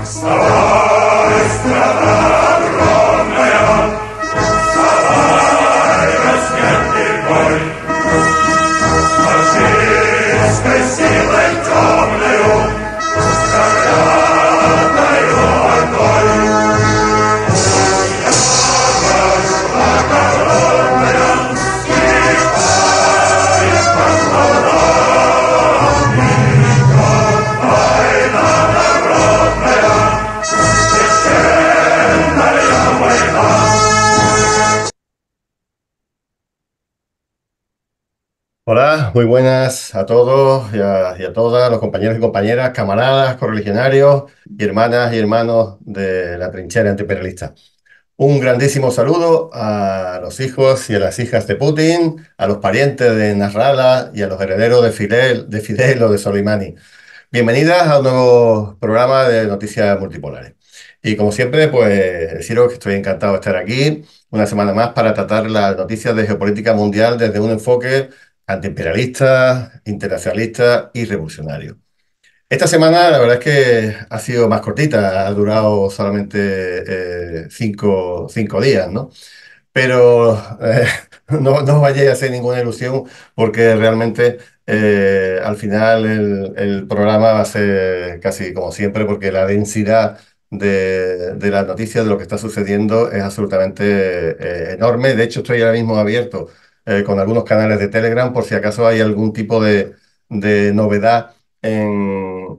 Wstawaj, strada rodная, wstawaj, rozpięty boj. Фашистской силой темною, проклятою ордой. Ярость благородная стихает под плодами. Война народная, священная война. Hola, muy buenas a todos y a todas, los compañeros y compañeras, camaradas, correligionarios y hermanas y hermanos de la trinchera antiimperialista. Un grandísimo saludo a los hijos y a las hijas de Putin, a los parientes de Nasrallah y a los herederos de Fidel o de Soleimani. Bienvenidas a un nuevo programa de Noticias Multipolares. Y como siempre, pues deciros que estoy encantado de estar aquí una semana más para tratar las noticias de geopolítica mundial desde un enfoque antiimperialista, internacionalista y revolucionario. Esta semana la verdad es que ha sido más cortita, ha durado solamente cinco días, ¿no? Pero no os vayáis a hacer ninguna ilusión porque realmente al final el programa va a ser casi como siempre porque la densidad de las noticias de lo que está sucediendo es absolutamente enorme. De hecho, estoy ahora mismo abierto con algunos canales de Telegram por si acaso hay algún tipo de novedad en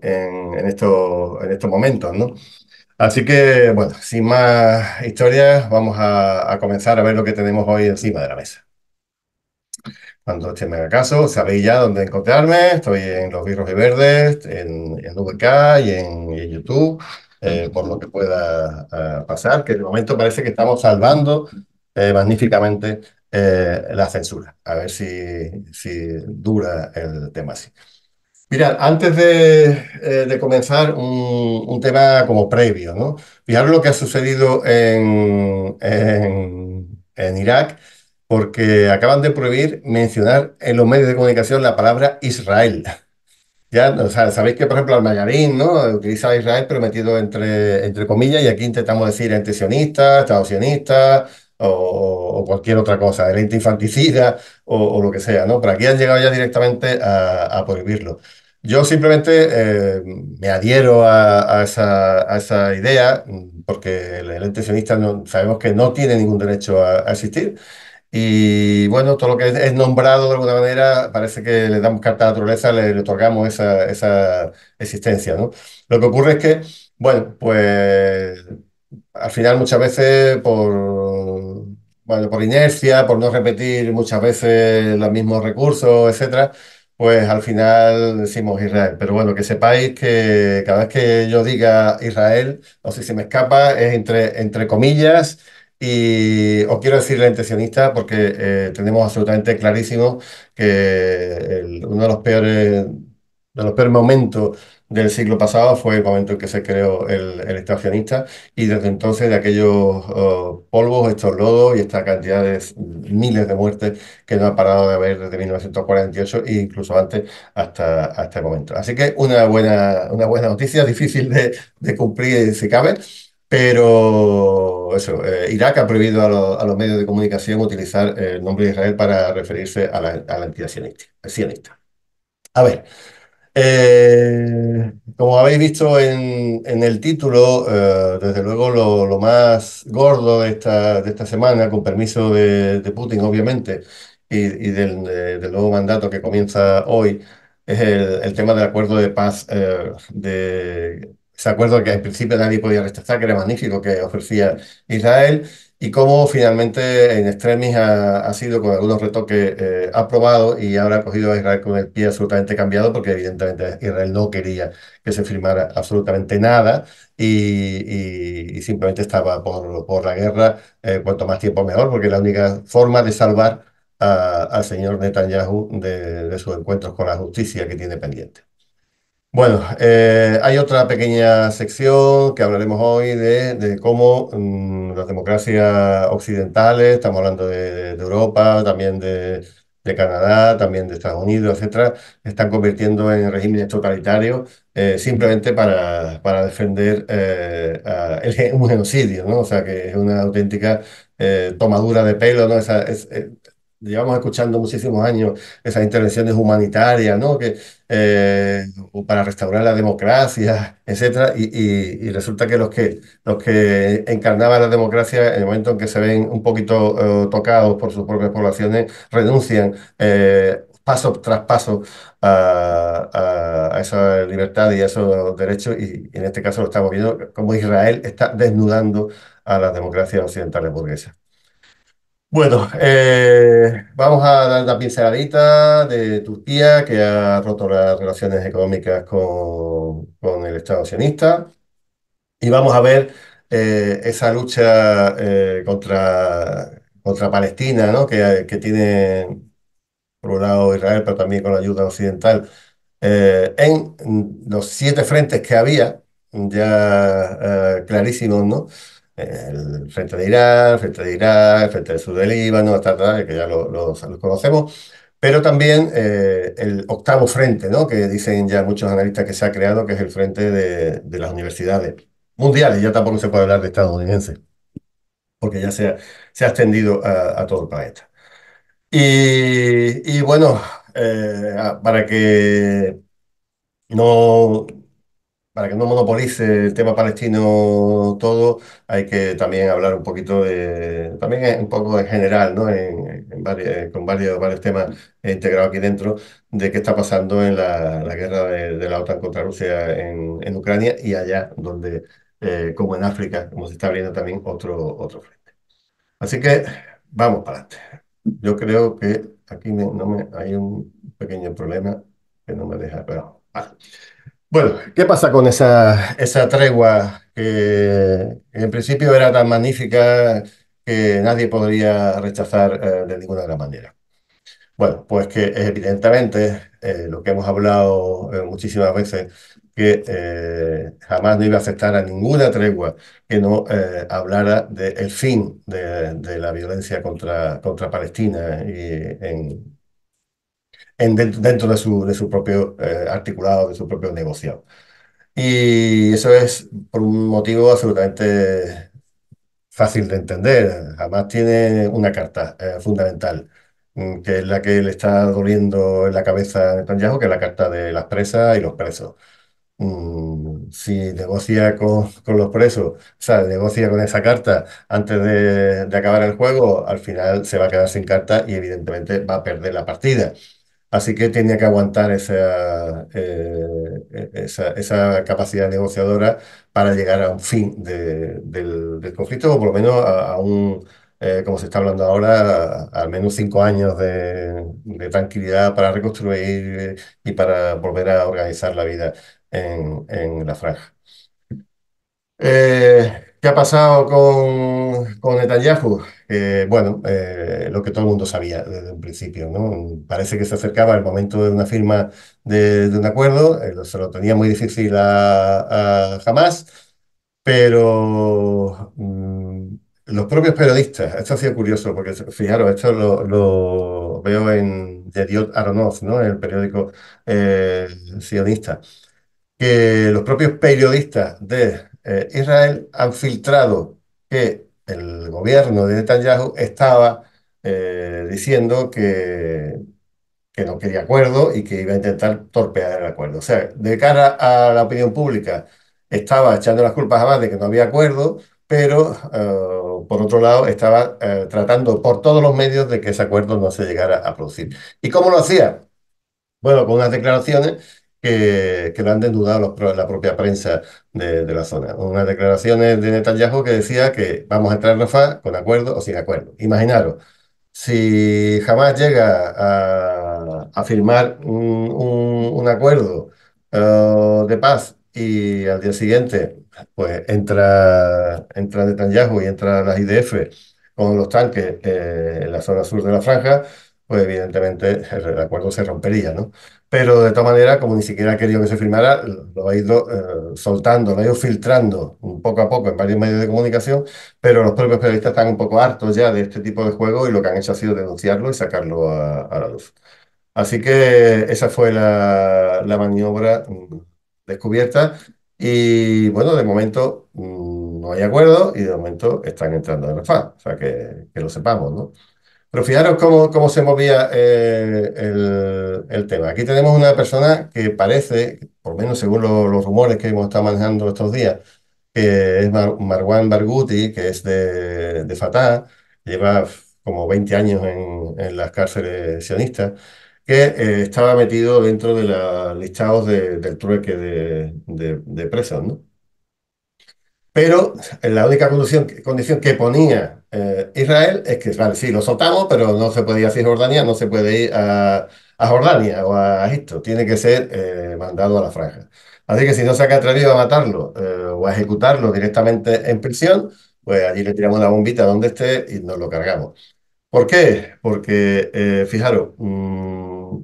estos momentos, ¿no? Así que, bueno, sin más historias, vamos a comenzar a ver lo que tenemos hoy encima de la mesa. Cuando usted me haga caso, sabéis ya dónde encontrarme. Estoy en Los Birros y Verdes, en VK y en YouTube, por lo que pueda pasar, que de momento parece que estamos salvando magníficamente la censura. A ver si dura el tema así. Mirad, antes de comenzar, un tema como previo, ¿no? Fijaros lo que ha sucedido en Irak, porque acaban de prohibir mencionar en los medios de comunicación la palabra Israel. Ya, o sea, sabéis que, por ejemplo, Al-Mayadin, ¿no? Utiliza a Israel, pero metido entre comillas, y aquí intentamos decir ente sionista, Estado sionista, o cualquier otra cosa, el ente infanticida, o lo que sea, ¿no? Pero aquí han llegado ya directamente a prohibirlo. Yo simplemente me adhiero a esa idea, porque el ente sionista sabemos que no tiene ningún derecho a existir. Y bueno, todo lo que es nombrado de alguna manera, parece que le damos carta a la naturaleza, le otorgamos esa existencia, ¿no? Lo que ocurre es que, bueno, pues al final muchas veces por inercia, por no repetir muchas veces los mismos recursos, etcétera, pues al final decimos Israel. Pero bueno, que sepáis que cada vez que yo diga Israel, o si se me escapa, es entre comillas. Y os quiero decir la intencionista porque tenemos absolutamente clarísimo que uno de los peores momentos del siglo pasado fue el momento en que se creó el Estado sionista y desde entonces de aquellos polvos, estos lodos y esta cantidad de miles de muertes que no ha parado de haber desde 1948 e incluso antes hasta el momento. Así que una buena noticia, difícil de cumplir si cabe. Pero eso, Irak ha prohibido a los medios de comunicación utilizar el nombre de Israel para referirse a la entidad sionista. A ver, como habéis visto en el título, desde luego lo más gordo de esta semana, con permiso de Putin, obviamente, y del nuevo mandato que comienza hoy, es el tema del acuerdo de paz, ese acuerdo que en principio nadie podía rechazar, que era magnífico, que ofrecía Israel, y cómo finalmente en extremis ha sido con algunos retoques aprobado y ahora ha cogido a Israel con el pie absolutamente cambiado porque evidentemente Israel no quería que se firmara absolutamente nada y simplemente estaba por la guerra, cuanto más tiempo mejor, porque es la única forma de salvar al señor Netanyahu de sus encuentros con la justicia que tiene pendiente. Bueno, hay otra pequeña sección que hablaremos hoy de cómo las democracias occidentales, estamos hablando de Europa, también de Canadá, también de Estados Unidos, etcétera, están convirtiendo en regímenes totalitarios simplemente para defender un genocidio, ¿no? O sea, que es una auténtica tomadura de pelo, ¿no? Llevamos escuchando muchísimos años esas intervenciones humanitarias, ¿no? O para restaurar la democracia, etcétera, y resulta que los que encarnaban la democracia, en el momento en que se ven un poquito tocados por sus propias poblaciones, renuncian paso tras paso a esa libertad y a esos derechos, y en este caso lo estamos viendo como Israel está desnudando a las democracias occidentales burguesas. Bueno, vamos a dar una pinceladita de Turquía, que ha roto las relaciones económicas con el Estado sionista, y vamos a ver esa lucha contra Palestina, ¿no? Que tiene por un lado Israel, pero también con la ayuda occidental, en los 7 frentes que había, ya clarísimos, ¿no? El frente de Irán, el frente de Irak, el frente del sur del Líbano, que ya los conocemos, pero también el octavo frente, ¿no? Que dicen ya muchos analistas que se ha creado, que es el frente de las universidades mundiales, ya tampoco se puede hablar de estadounidenses, porque ya se ha extendido a todo el planeta. Y bueno, para no, para que no monopolice el tema palestino todo, hay que también hablar un poquito también un poco en general, ¿no? Con varios temas integrados aquí dentro, de qué está pasando en la guerra de la OTAN contra Rusia en Ucrania y allá donde, como en África, como se está abriendo también otro frente. Así que vamos para adelante. Yo creo que aquí hay un pequeño problema que no me deja, pero vale. Bueno, ¿qué pasa con esa tregua que en principio era tan magnífica que nadie podría rechazar de ninguna de las maneras? Bueno, pues que evidentemente lo que hemos hablado muchísimas veces, que jamás no iba a aceptar a ninguna tregua que no hablara del fin de la violencia contra Palestina dentro de su propio articulado, de su propio negociado. Y eso es por un motivo absolutamente fácil de entender. Jamás tiene una carta fundamental, que es la que le está doliendo en la cabeza a Netanyahu, que es la carta de las presas y los presos. Si negocia con los presos, o sea, negocia con esa carta antes de acabar el juego, al final se va a quedar sin carta y evidentemente va a perder la partida. Así que tenía que aguantar esa capacidad negociadora para llegar a un fin del conflicto, o por lo menos como se está hablando ahora, al menos 5 años de tranquilidad para reconstruir y para volver a organizar la vida en la franja. ¿Qué ha pasado con Netanyahu? Bueno, lo que todo el mundo sabía desde un principio, ¿no? Parece que se acercaba el momento de una firma de un acuerdo, se lo tenía muy difícil a Hamas, pero los propios periodistas, esto ha sido curioso, porque fijaros, esto lo veo en Yediot Aronoff, ¿no? En el periódico sionista, que los propios periodistas de Israel han filtrado que el gobierno de Netanyahu estaba diciendo que no quería acuerdo y que iba a intentar torpedear el acuerdo. O sea, de cara a la opinión pública, estaba echando las culpas a más de que no había acuerdo, pero por otro lado estaba tratando por todos los medios de que ese acuerdo no se llegara a producir. ¿Y cómo lo hacía? Bueno, con unas declaraciones que lo han desnudado la propia prensa de la zona. Unas declaraciones de Netanyahu que decía que vamos a entrar en Rafah con acuerdo o sin acuerdo. Imaginaros, si jamás llega a firmar un acuerdo de paz y al día siguiente pues entra Netanyahu y entra las IDF con los tanques en la zona sur de la franja, pues evidentemente el acuerdo se rompería, ¿no? Pero de todas maneras, como ni siquiera ha querido que se firmara, lo ha ido soltando, lo ha ido filtrando un poco a poco en varios medios de comunicación, pero los propios periodistas están un poco hartos ya de este tipo de juego y lo que han hecho ha sido denunciarlo y sacarlo a la luz. Así que esa fue la maniobra descubierta y bueno, de momento no hay acuerdo y de momento están entrando en Rafah, o sea que lo sepamos, ¿no? Pero fijaros cómo se movía el tema. Aquí tenemos una persona que parece, por lo menos según los rumores que hemos estado manejando estos días, que es Marwan Barghouti, que es de Fatah, lleva como 20 años en las cárceles sionistas, que estaba metido dentro de los listados del trueque de presos, ¿no? Pero la única condición que ponía Israel es que, vale, sí, lo soltamos, pero no se puede ir a Cisjordania, no se puede ir a Jordania o a Egipto, tiene que ser mandado a la franja. Así que si no se ha atrevido a matarlo o a ejecutarlo directamente en prisión, pues allí le tiramos una bombita donde esté y nos lo cargamos. ¿Por qué? Porque, fijaros,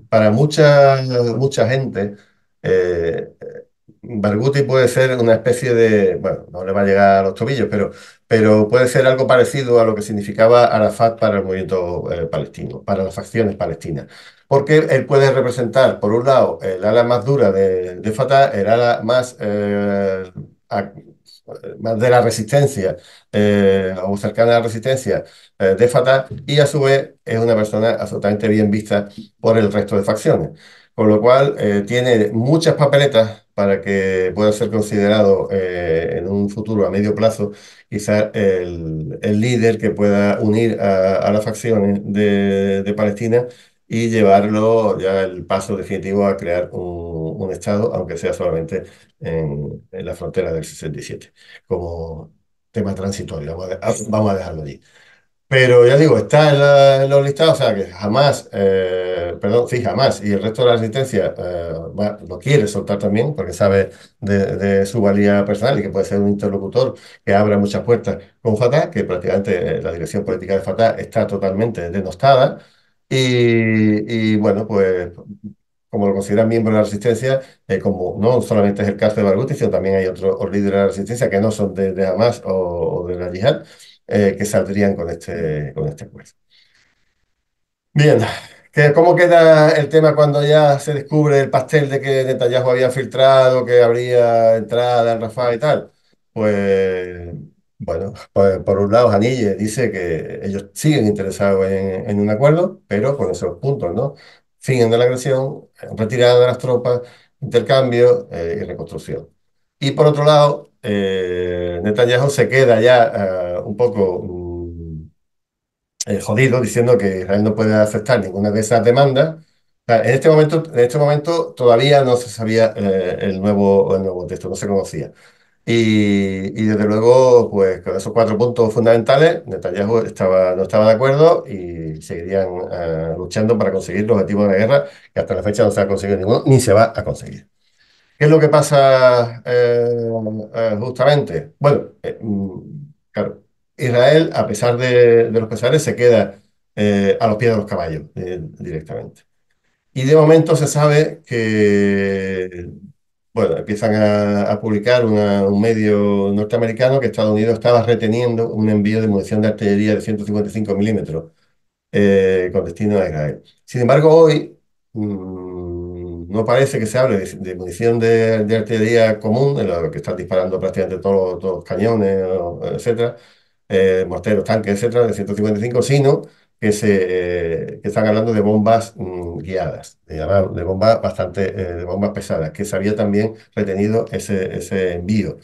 para mucha gente, eh, Barghouti puede ser una especie de, bueno, no le va a llegar a los tobillos, pero puede ser algo parecido a lo que significaba Arafat para el movimiento palestino, para las facciones palestinas. Porque él puede representar, por un lado, el ala más dura de Fatah, el ala más de la resistencia o cercana a la resistencia de Fatah y a su vez es una persona absolutamente bien vista por el resto de facciones. Con lo cual tiene muchas papeletas para que pueda ser considerado en un futuro a medio plazo quizás el líder que pueda unir a las facciones de Palestina y llevarlo ya el paso definitivo a crear un Estado, aunque sea solamente en la frontera del 67 como tema transitorio. Vamos a dejarlo allí. Pero ya digo, está en los listados, o sea que jamás, perdón, sí, jamás, y el resto de la resistencia lo quiere soltar también, porque sabe de su valía personal y que puede ser un interlocutor que abra muchas puertas con Fatah, que prácticamente la dirección política de Fatah está totalmente denostada. Y bueno, pues como lo consideran miembro de la resistencia, como no solamente es el caso de Barghouti, sino también hay otros líderes de la resistencia que no son de Hamas o de la Yihad, que saldrían con este acuerdo. Bien, ¿cómo queda el tema cuando ya se descubre el pastel de que Netanyahu había filtrado, que habría entrada en Rafah y tal? Pues, bueno, pues, por un lado, Haniyeh dice que ellos siguen interesados en un acuerdo, pero con esos puntos, ¿no? Fin de la agresión, retirada de las tropas, intercambio y reconstrucción. Y por otro lado, Netanyahu se queda ya un poco jodido diciendo que Israel no puede aceptar ninguna de esas demandas. O sea, en este momento todavía no se sabía el nuevo texto, no se conocía. Y desde luego, pues con esos 4 puntos fundamentales, Netanyahu no estaba de acuerdo y seguirían luchando para conseguir los objetivos de la guerra, que hasta la fecha no se ha conseguido ninguno, ni se va a conseguir. ¿Qué es lo que pasa justamente? Bueno, claro, Israel, a pesar de los pesares, se queda a los pies de los caballos directamente. Y de momento se sabe que, bueno, empiezan a publicar un medio norteamericano que Estados Unidos estaba reteniendo un envío de munición de artillería de 155 milímetros con destino a Israel. Sin embargo, hoy no parece que se hable de munición de artillería común, en lo que están disparando prácticamente todos los cañones, etcétera, morteros, tanques, etcétera, de 155, sino que están hablando de bombas guiadas, de bombas de bombas pesadas, que se había también retenido ese envío.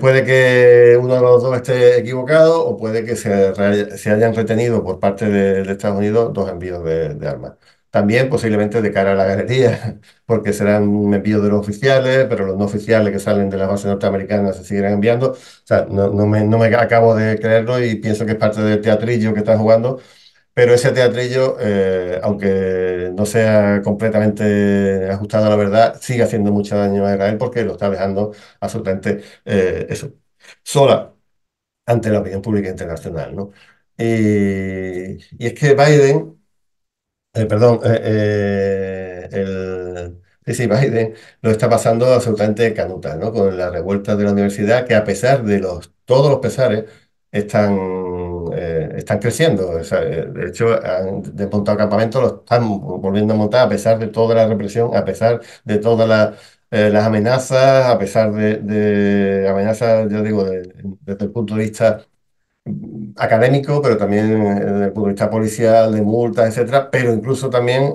Puede que uno de los dos esté equivocado o puede que se hayan retenido por parte de Estados Unidos dos envíos de armas. También posiblemente de cara a la galería, porque serán envíos de los oficiales, pero los no oficiales que salen de las bases norteamericanas se seguirán enviando. O sea, no me acabo de creerlo y pienso que es parte del teatrillo que están jugando, pero ese teatrillo, aunque no sea completamente ajustado a la verdad, sigue haciendo mucho daño a Israel porque lo está dejando absolutamente eso, sola ante la opinión pública internacional, ¿no? Y es que Biden Perdón, sí, sí, Biden lo está pasando absolutamente canuta, ¿no? Con la revuelta de la universidad, que a pesar de todos los pesares, están, están creciendo. O sea, de hecho, han desmontado campamentos, lo están volviendo a montar a pesar de toda la represión, a pesar de todas las amenazas, a pesar de amenazas, yo digo, desde el punto de vista académico, pero también desde el punto de vista policial, de multas, etcétera, pero incluso también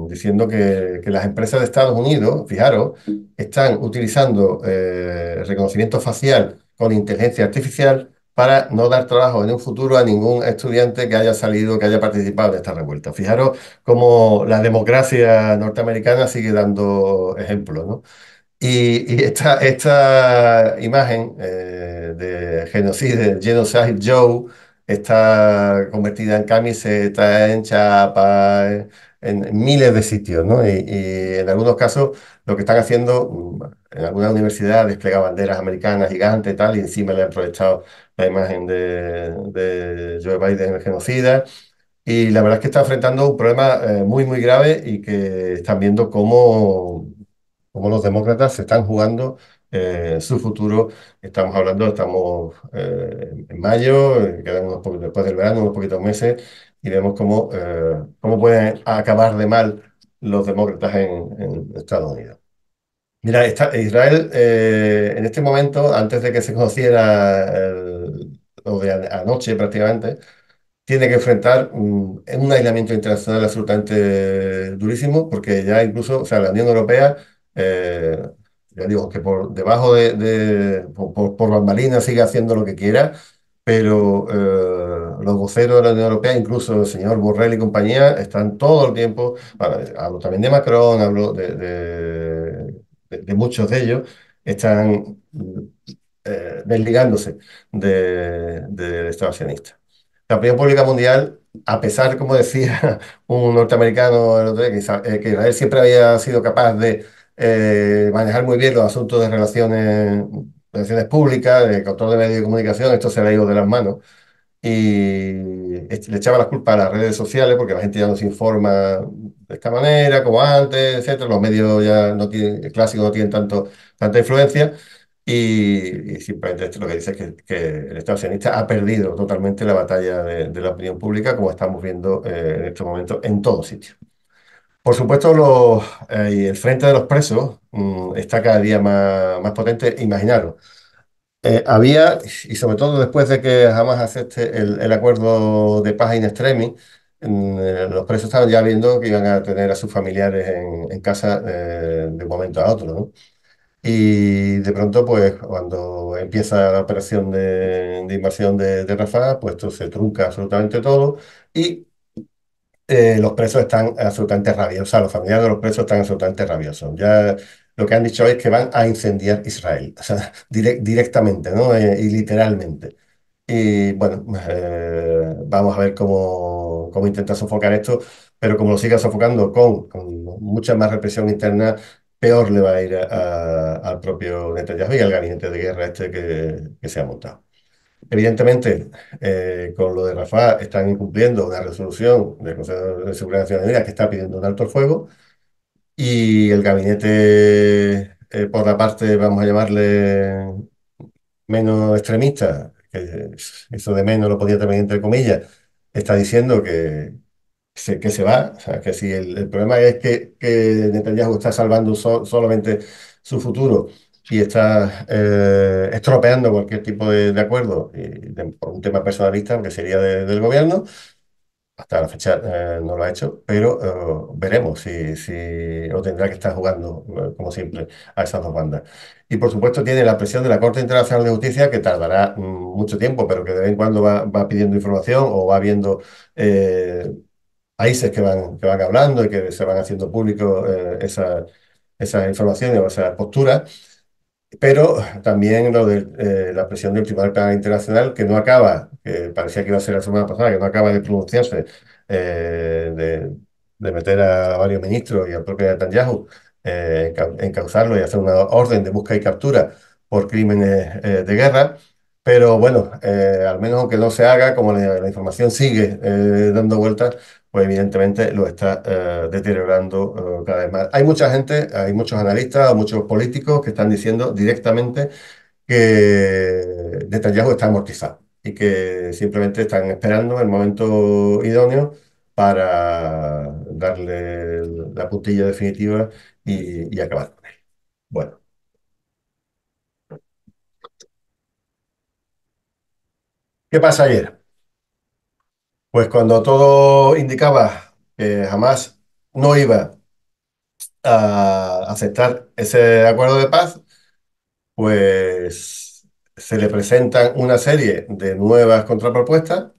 diciendo que las empresas de Estados Unidos, fijaros, están utilizando reconocimiento facial con inteligencia artificial para no dar trabajo en un futuro a ningún estudiante que haya salido, que haya participado en esta revuelta. Fijaros cómo la democracia norteamericana sigue dando ejemplos, ¿no? Y esta imagen de Genocide Joe, está convertida en camiseta, en chapa, en miles de sitios, ¿no? Y en algunos casos lo que están haciendo, en algunas universidades desplegan banderas americanas gigantes y tal, y encima le han proyectado la imagen de Joe Biden, el genocida. Y la verdad es que está enfrentando un problema muy, muy grave y que están viendo cómo los demócratas se están jugando su futuro. Estamos hablando, estamos en mayo, quedan después del verano, unos poquitos meses, y vemos cómo pueden acabar de mal los demócratas en Estados Unidos. Mira, Israel en este momento, antes de que se conociera lo de anoche prácticamente, tiene que enfrentar un aislamiento internacional absolutamente durísimo, porque ya incluso, o sea, la Unión Europea, eh, ya digo, que por debajo por bambalinas sigue haciendo lo que quiera, pero los voceros de la Unión Europea, incluso el señor Borrell y compañía, están todo el tiempo, bueno, hablo también de Macron, hablo de muchos de ellos, están desligándose del Estado sionista. La opinión pública mundial, a pesar, como decía un norteamericano el otro día, que Israel siempre había sido capaz de manejar muy bien los asuntos de relaciones públicas, de control de medios de comunicación, esto se le ha ido de las manos. Y le echaba la culpa a las redes sociales porque la gente ya no se informa de esta manera como antes, etcétera. Los medios ya no tienen, clásicos no tienen tanta influencia. Y simplemente esto lo que dice es que el Estado sionista ha perdido totalmente la batalla de la opinión pública, como estamos viendo en estos momentos en todos sitios. Por supuesto, y el frente de los presos está cada día más potente. Imaginaros, había, y sobre todo después de que Hamas acepte el acuerdo de paz in extremis, los presos estaban ya viendo que iban a tener a sus familiares en casa de un momento a otro, ¿no? Y de pronto, pues cuando empieza la operación de invasión de Rafah, pues esto se trunca absolutamente todo y los presos están absolutamente rabiosos, o sea, los familiares de los presos están absolutamente rabiosos. Ya lo que han dicho es que van a incendiar Israel, o sea, directamente, ¿no? Y literalmente. Y bueno, vamos a ver cómo intenta sofocar esto, pero como lo siga sofocando con mucha más represión interna, peor le va a ir al propio Netanyahu y al gabinete de guerra este que se ha montado. Evidentemente, con lo de Rafah están incumpliendo una resolución del Consejo de Seguridad de Naciones Unidas que está pidiendo un alto el fuego y el gabinete, por la parte, vamos a llamarle menos extremista, que eso de menos lo podía también entre comillas, está diciendo que se va. O sea, que si el problema es que Netanyahu está salvando solamente su futuro y está estropeando cualquier tipo de acuerdo por un tema personalista, que sería del gobierno, hasta la fecha no lo ha hecho, pero veremos o tendrá que estar jugando, como siempre, a esas dos bandas. Y por supuesto tiene la presión de la Corte Internacional de Justicia, que tardará mucho tiempo, pero que de vez en cuando va pidiendo información o va viendo países que van hablando y que se van haciendo públicos esas informaciones o esas posturas, pero también lo de la presión del Tribunal Penal Internacional, que no acaba, que parecía que iba a ser la semana pasada, que no acaba de pronunciarse, de meter a varios ministros y al propio Netanyahu, encausarlo y hacer una orden de busca y captura por crímenes de guerra. Pero bueno, al menos aunque no se haga, como la información sigue dando vueltas, pues evidentemente lo está deteriorando cada vez más. Hay mucha gente, hay muchos analistas, muchos políticos que están diciendo directamente que Netanyahu está amortizado y que simplemente están esperando el momento idóneo para darle la puntilla definitiva y acabar con él. Bueno, ¿qué pasa ayer? Pues cuando todo indicaba que jamás no iba a aceptar ese acuerdo de paz, pues se le presentan una serie de nuevas contrapropuestas.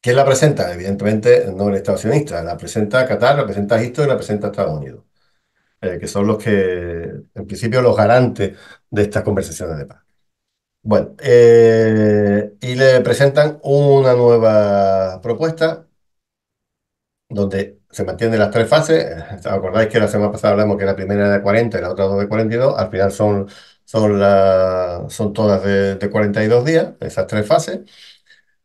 ¿Quién la presenta? Evidentemente no el Estado sionista, la presenta Qatar, la presenta Egipto y la presenta Estados Unidos, que son los que, en principio, los garantes de estas conversaciones de paz. Bueno, y le presentan una nueva propuesta donde se mantienen las tres fases. ¿Acordáis que la semana pasada hablamos que la primera era de 40 y la otra dos de 42? Al final son todas de 42 días, esas tres fases.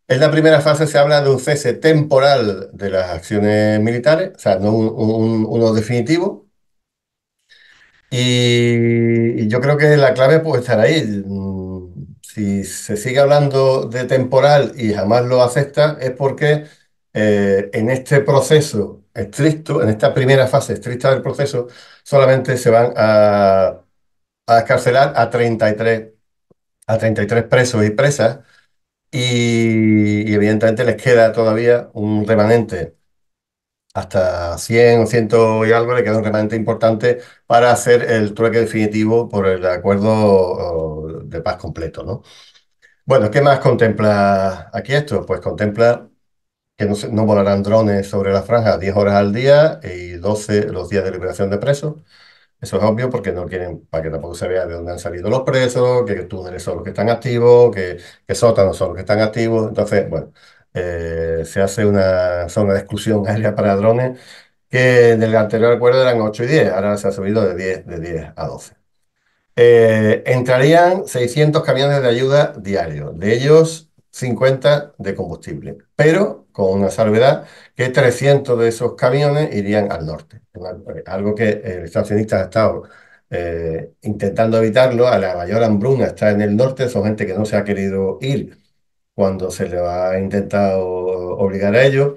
En la primera fase se habla de un cese temporal de las acciones militares, o sea, no uno definitivo. Y yo creo que la clave puede estar ahí. Si se sigue hablando de temporal y jamás lo acepta, es porque en este proceso estricto, en esta primera fase estricta del proceso, solamente se van a escarcelar a 33 presos y presas y evidentemente les queda todavía un remanente hasta 100 o 100 y algo, le queda un remanente importante para hacer el trueque definitivo por el acuerdo de paz completo, ¿no? Bueno, ¿qué más contempla aquí esto? Pues contempla que no volarán drones sobre la franja 10 horas al día y 12 los días de liberación de presos. Eso es obvio porque no quieren, para que tampoco se vea de dónde han salido los presos, que túneles son los que están activos, que sótanos son los que están activos. Entonces, bueno, se hace una zona de exclusión aérea para drones que en el anterior acuerdo eran 8 y 10, ahora se ha subido de diez a 12. Entrarían 600 camiones de ayuda diarios, de ellos 50 de combustible, pero con una salvedad que 300 de esos camiones irían al norte. Algo que el Estado sionista ha estado intentando evitarlo, a la mayor hambruna está en el norte, son gente que no se ha querido ir cuando se le ha intentado obligar a ello.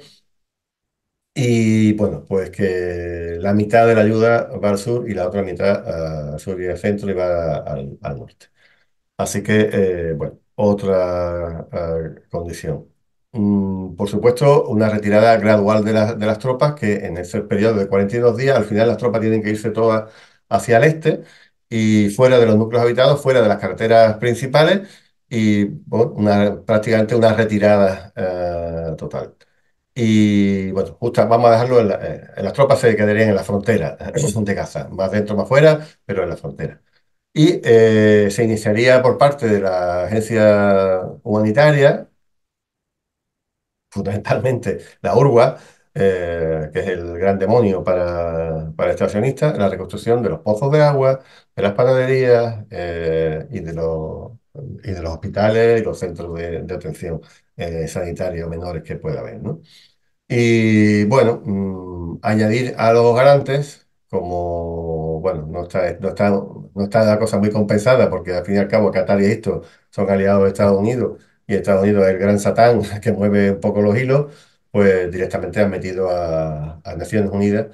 Y bueno, pues que la mitad de la ayuda va al sur y la otra mitad al sur y al centro y va al norte. Así que, bueno, otra condición. Por supuesto, una retirada gradual de las tropas, que en ese periodo de 42 días, al final las tropas tienen que irse todas hacia el este y fuera de los núcleos habitados, fuera de las carreteras principales y bueno, prácticamente una retirada total. Y bueno, justo vamos a dejarlo las tropas se quedarían en la frontera de Gaza, más dentro, más fuera, pero en la frontera. Y se iniciaría por parte de la agencia humanitaria, fundamentalmente la URWA, que es el gran demonio para este accionista, la reconstrucción de los pozos de agua, de las panaderías y de los hospitales y los centros de atención sanitaria menores que pueda haber, ¿no? Y bueno, añadir a los garantes, como bueno, no está la cosa muy compensada, porque al fin y al cabo Qatar y Egipto son aliados de Estados Unidos, y Estados Unidos es el gran satán que mueve un poco los hilos, pues directamente han metido a Naciones Unidas,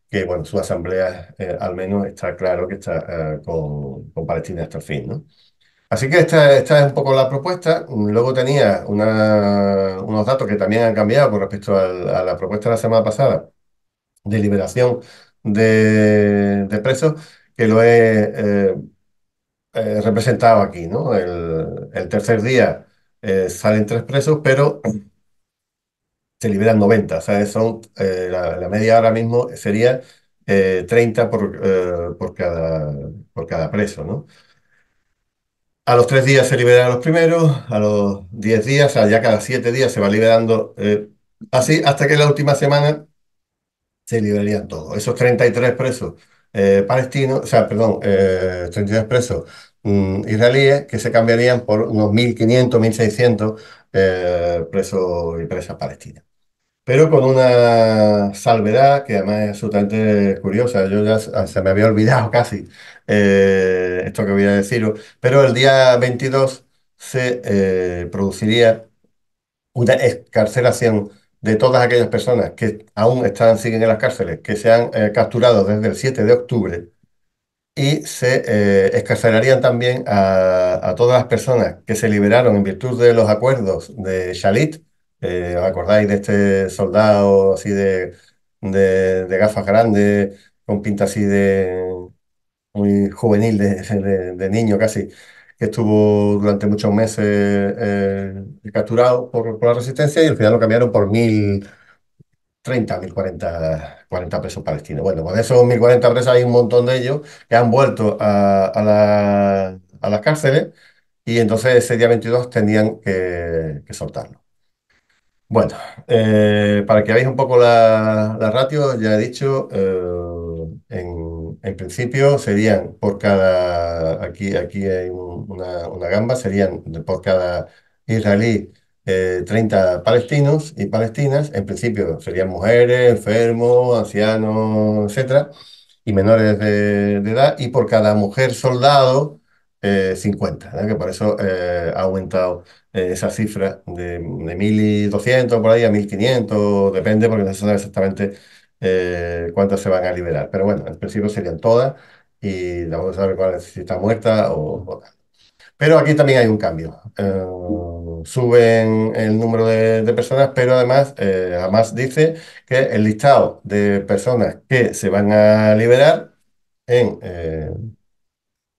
que bueno, su asamblea al menos está claro que está con Palestina hasta el fin, ¿no? Así que esta es un poco la propuesta. Luego tenía unos datos que también han cambiado con respecto a la propuesta de la semana pasada de liberación de presos, que lo he representado aquí, ¿no? El tercer día salen tres presos, pero se liberan 90. O sea, la media ahora mismo sería 30 por cada preso, ¿no? A los 3 días se liberan los primeros, a los 10 días, o sea, ya cada 7 días se va liberando así, hasta que la última semana se liberarían todos. Esos 33 presos palestinos, o sea, perdón, 33 presos israelíes que se cambiarían por unos 1.500, 1.600 presos y presas palestinas. Pero con una salvedad que además es absolutamente curiosa. Yo ya se me había olvidado casi esto que voy a deciros. Pero el día 22 se produciría una excarcelación de todas aquellas personas que aún siguen en las cárceles, que se han capturado desde el 7 de octubre y se excarcelarían también a todas las personas que se liberaron en virtud de los acuerdos de Shalit. ¿Os acordáis de este soldado así de gafas grandes, con pinta así de muy juvenil, de niño casi, que estuvo durante muchos meses capturado por la resistencia y al final lo cambiaron por 1.030, 1.040 presos palestinos? Bueno, con esos 1.040 presos hay un montón de ellos que han vuelto a las cárceles y entonces ese día 22 tenían que soltarlo. Bueno, para que veáis un poco la ratio, ya he dicho, en principio serían por cada, aquí hay una gamba, serían por cada israelí 30 palestinos y palestinas. En principio serían mujeres, enfermos, ancianos, etcétera, y menores de edad, y por cada mujer soldado 50, ¿no? Que por eso ha aumentado esa cifra de 1.200 por ahí a 1.500, depende porque no se sabe exactamente cuántas se van a liberar. Pero bueno, en principio serían todas y vamos a ver cuál es, si está muerta o tal. Pero aquí también hay un cambio. Suben el número de personas, pero además Hamas dice que el listado de personas que se van a liberar en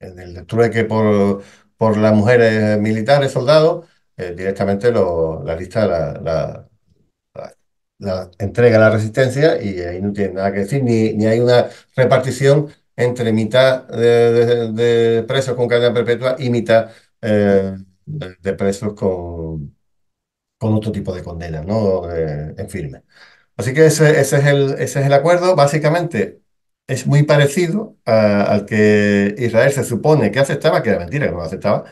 el trueque por las mujeres militares, soldados, directamente la lista la- la entrega a la resistencia y ahí no tiene nada que decir, ni hay una repartición entre mitad de presos con cadena perpetua y mitad de presos con otro tipo de condena, ¿no? En firme. Así que ese es el acuerdo. Básicamente es muy parecido al que Israel se supone que aceptaba, que era mentira, que no lo aceptaba,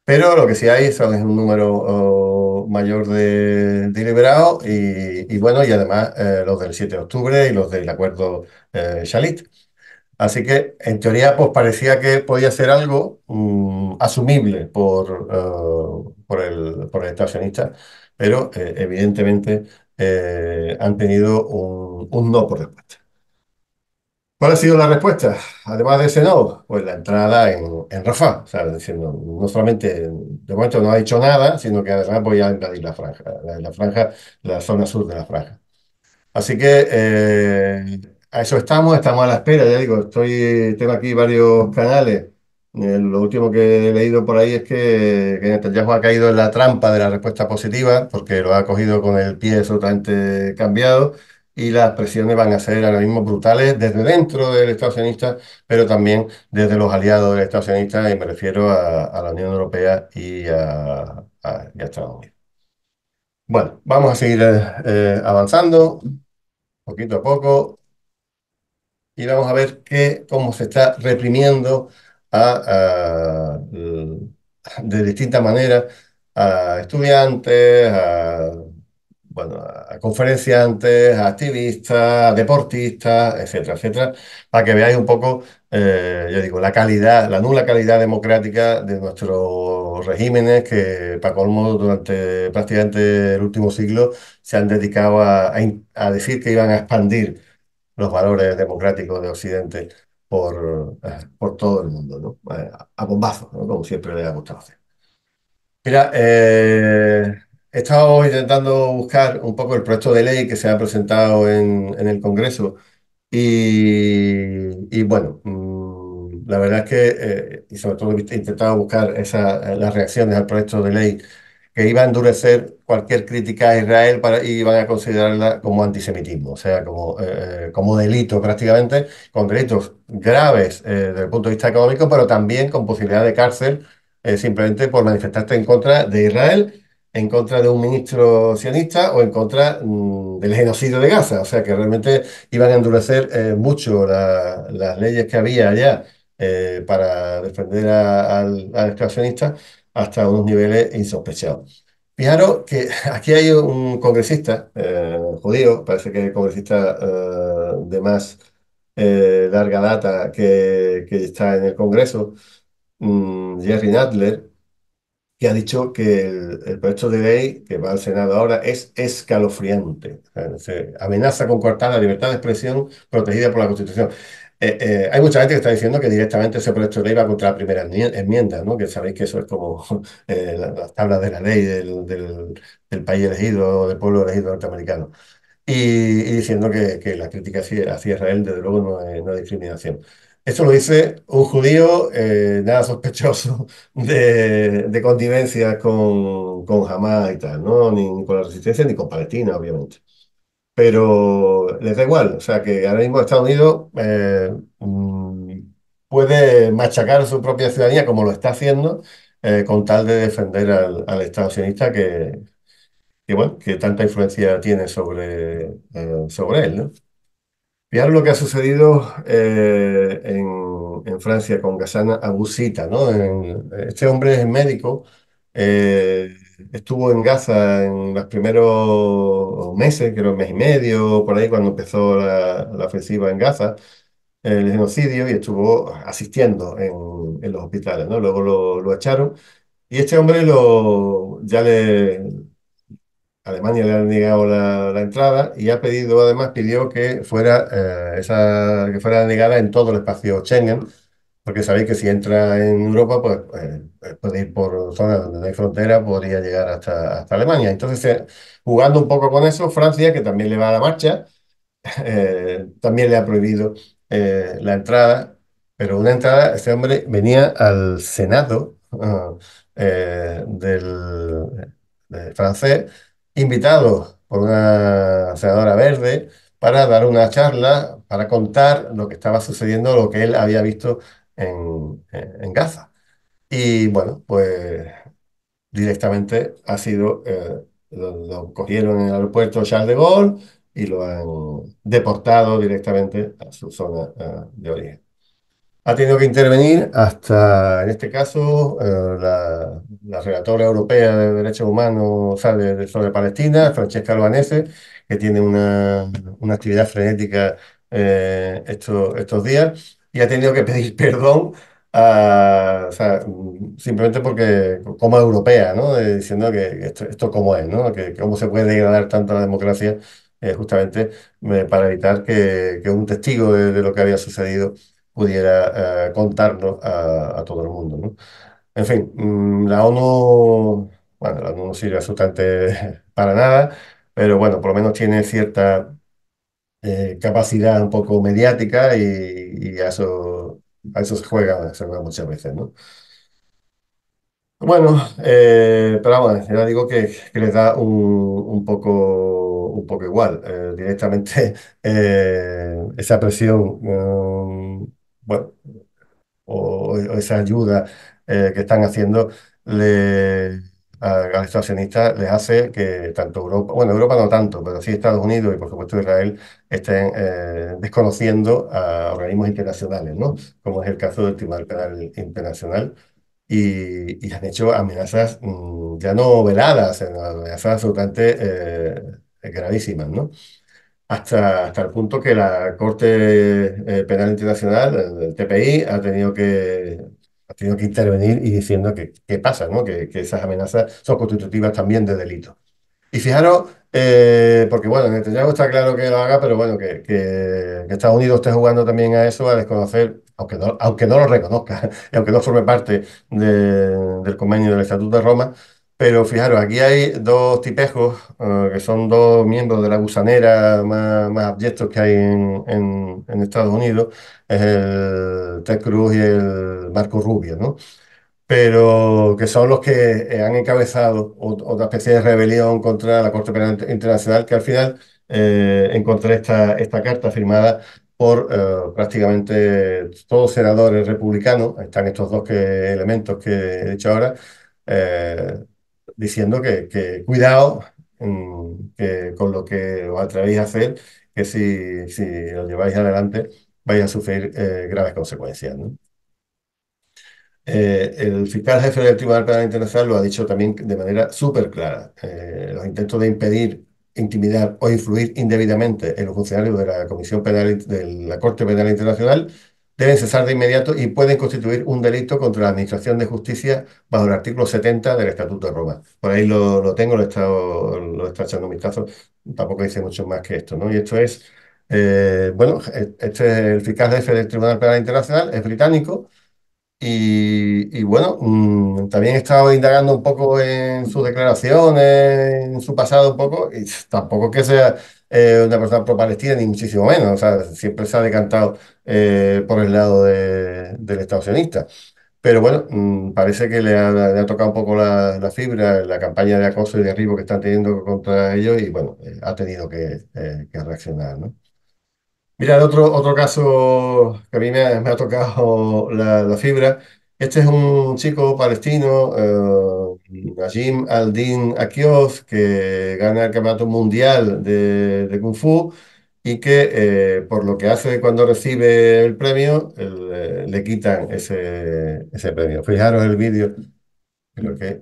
pero lo que sí hay es un número mayor de liberados y bueno, y además los del 7 de octubre y los del acuerdo Shalit. Así que, en teoría, pues parecía que podía ser algo asumible por el Estado sionista, pero evidentemente han tenido un no por respuesta. ¿Cuál ha sido la respuesta? Además de ese no, pues la entrada en Rafah, o sea, diciendo, no solamente, de momento no ha dicho nada, sino que además voy a invadir la franja, la zona sur de la franja. Así que a eso estamos a la espera, ya digo, tengo aquí varios canales. Lo último que he leído por ahí es que Netanyahu ha caído en la trampa de la respuesta positiva, porque lo ha cogido con el pie absolutamente cambiado, y las presiones van a ser ahora mismo brutales desde dentro del Estado sionista, pero también desde los aliados del Estado sionista, y me refiero a la Unión Europea y a Estados Unidos. Bueno, vamos a seguir avanzando poquito a poco y vamos a ver cómo se está reprimiendo de distintas maneras a estudiantes, bueno, a conferenciantes, a activistas, a deportistas, etcétera, etcétera, para que veáis un poco, yo digo, la calidad, la nula calidad democrática de nuestros regímenes que, para colmo, durante prácticamente el último siglo se han dedicado a decir que iban a expandir los valores democráticos de Occidente por todo el mundo, ¿no? A bombazos, ¿no? Como siempre le ha gustado hacer. Mira, he estado intentando buscar un poco el proyecto de ley que se ha presentado en el Congreso y bueno, la verdad es que, y sobre todo he intentado buscar las reacciones al proyecto de ley que iba a endurecer cualquier crítica a Israel y iban a considerarla como antisemitismo, o sea, como delito prácticamente, con delitos graves desde el punto de vista económico, pero también con posibilidad de cárcel simplemente por manifestarte en contra de Israel, en contra de un ministro sionista o en contra del genocidio de Gaza. O sea, que realmente iban a endurecer mucho las leyes que había allá para defender al excavacionista hasta unos niveles insospechados. Fijaros que aquí hay un congresista judío, parece que es el congresista de más larga data que está en el Congreso, Jerry Nadler, que ha dicho que el proyecto de ley que va al Senado ahora es escalofriante. O sea, se amenaza con cortar la libertad de expresión protegida por la Constitución. Hay mucha gente que está diciendo que directamente ese proyecto de ley va contra la primera enmienda, ¿no? Que sabéis que eso es como las tablas de la ley del país elegido o del pueblo elegido norteamericano y diciendo que la crítica hacia Israel, desde luego, no es discriminación. Esto lo dice un judío nada sospechoso de connivencia con Hamas y tal, ¿no? Ni con la resistencia ni con Palestina, obviamente. Pero les da igual, o sea que ahora mismo Estados Unidos puede machacar a su propia ciudadanía como lo está haciendo con tal de defender al Estado sionista bueno, que tanta influencia tiene sobre él, ¿no? Fijaros lo que ha sucedido en Francia con Ghassan Abu Sita, ¿no? Este hombre es médico, eh, estuvo en Gaza en los primeros meses, creo un mes y medio, por ahí cuando empezó la ofensiva en Gaza, el genocidio, y estuvo asistiendo en los hospitales, ¿no? Luego lo echaron y este hombre ya Alemania le ha negado la entrada y pidió que que fuera negada en todo el espacio Schengen, porque sabéis que si entra en Europa, pues puede ir por zonas donde no hay frontera, podría llegar hasta Alemania. Entonces, jugando un poco con eso, Francia, que también le va a la marcha, también le ha prohibido la entrada, pero una entrada, este hombre venía al Senado francés, invitado por una senadora verde para dar una charla, para contar lo que estaba sucediendo, lo que él había visto en Gaza. Y bueno, pues directamente lo cogieron en el aeropuerto Charles de Gaulle y lo han deportado directamente a su zona de origen. Ha tenido que intervenir hasta, en este caso, la relatora europea de derechos humanos, o sea, sobre Palestina, Francesca Albanese, que tiene una actividad frenética estos días, y ha tenido que pedir perdón, o sea, simplemente porque, como europea, ¿no? Diciendo que esto cómo es, ¿no? Que cómo se puede degradar tanto la democracia, justamente para evitar que un testigo de lo que había sucedido pudiera contarlo a todo el mundo, ¿no? En fin, la ONU no sirve absolutamente para nada, pero bueno, por lo menos tiene cierta capacidad un poco mediática y a eso se juega muchas veces, ¿no? Bueno, pero vamos, ya digo que les da un poco igual. Directamente esa presión, bueno, o esa ayuda que están haciendo al Estado sionista les hace que tanto Europa, bueno, Europa no tanto, pero sí Estados Unidos y por supuesto Israel estén desconociendo a organismos internacionales, ¿no? Como es el caso del Tribunal Penal Internacional. Y han hecho amenazas ya no veladas, sino amenazas absolutamente gravísimas, ¿no? Hasta el punto que la Corte Penal Internacional, el TPI, ha tenido que intervenir y diciendo que qué pasa, ¿no? Que esas amenazas son constitutivas también de delito. Y fijaros, porque bueno, Netanyahu está claro que lo haga, pero bueno, que Estados Unidos esté jugando también a eso, a desconocer, aunque no lo reconozca, y aunque no forme parte del convenio del Estatuto de Roma. Pero fijaros, aquí hay dos tipejos, que son dos miembros de la gusanera más abyectos que hay en Estados Unidos, es el Ted Cruz y el Marco Rubio, ¿no? Pero que son los que han encabezado otra especie de rebelión contra la Corte Penal Internacional, que al final encontré esta carta firmada por prácticamente todos los senadores republicanos. Están estos dos elementos que he dicho ahora, eh, diciendo que cuidado, que con lo que os atrevéis a hacer, que si lo lleváis adelante vais a sufrir graves consecuencias, ¿no? El fiscal jefe del Tribunal Penal Internacional lo ha dicho también de manera súper clara. Los intentos de impedir, intimidar o influir indebidamente en los funcionarios de la Comisión Penal de la Corte Penal Internacional deben cesar de inmediato y pueden constituir un delito contra la Administración de Justicia bajo el artículo 70 del Estatuto de Roma. Por ahí lo tengo, lo he estado echando un vistazo. Tampoco dice mucho más que esto, ¿no? Y esto es, bueno, este es el fiscal jefe del Tribunal Penal Internacional, es británico. Y bueno, también he estado indagando un poco en sus declaraciones, en su pasado un poco, y tampoco que sea una persona pro-palestina, ni muchísimo menos. O sea, siempre se ha decantado por el lado del Estado sionista. Pero bueno, parece que le ha tocado un poco la fibra, la campaña de acoso y derribo que están teniendo contra ellos, y bueno, ha tenido que reaccionar, ¿no? Mira, el otro caso que a mí me ha tocado la fibra. Este es un chico palestino, Najim al-Din Akiof, que gana el campeonato mundial de Kung Fu y que por lo que hace cuando recibe el premio, le quitan ese premio. Fijaros el vídeo, creo que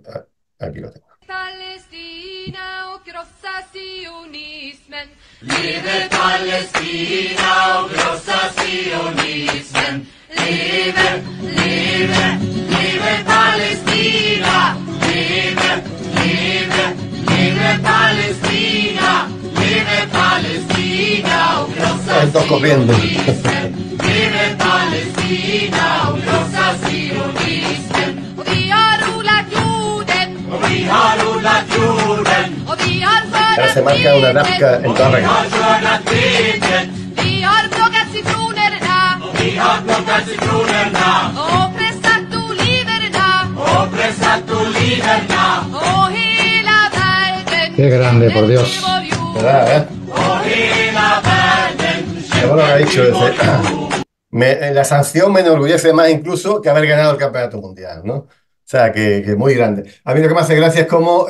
aquí lo tengo. Palestina och krossa sionismen. Leve Palestina och krossa sionismen. Leve, leve, leve Palestina. Leve, leve, leve Palestina. Leve Palestina och krossa Todos corriendo. sionismen. Leve Palestina och krossa sionismen. Och vi har rullat jorden. Vi har rullat jorden. Och vi har Ahora se skördat marca una nazca en toda Vi regla. har skördat veden. Vi har plockat citronerna. Vi har plockat citronerna. Och pressat oliverna. Och pressat oliverna. Och hela världen. Qué grande, por Dios. känner till vår jord. ¿Verdad, eh? Och hela världen. Qué bueno que ha dicho ese. La sanción me enorgullece más incluso que haber ganado el campeonato mundial, ¿no? O sea, que muy grande. A mí lo que me hace gracia es como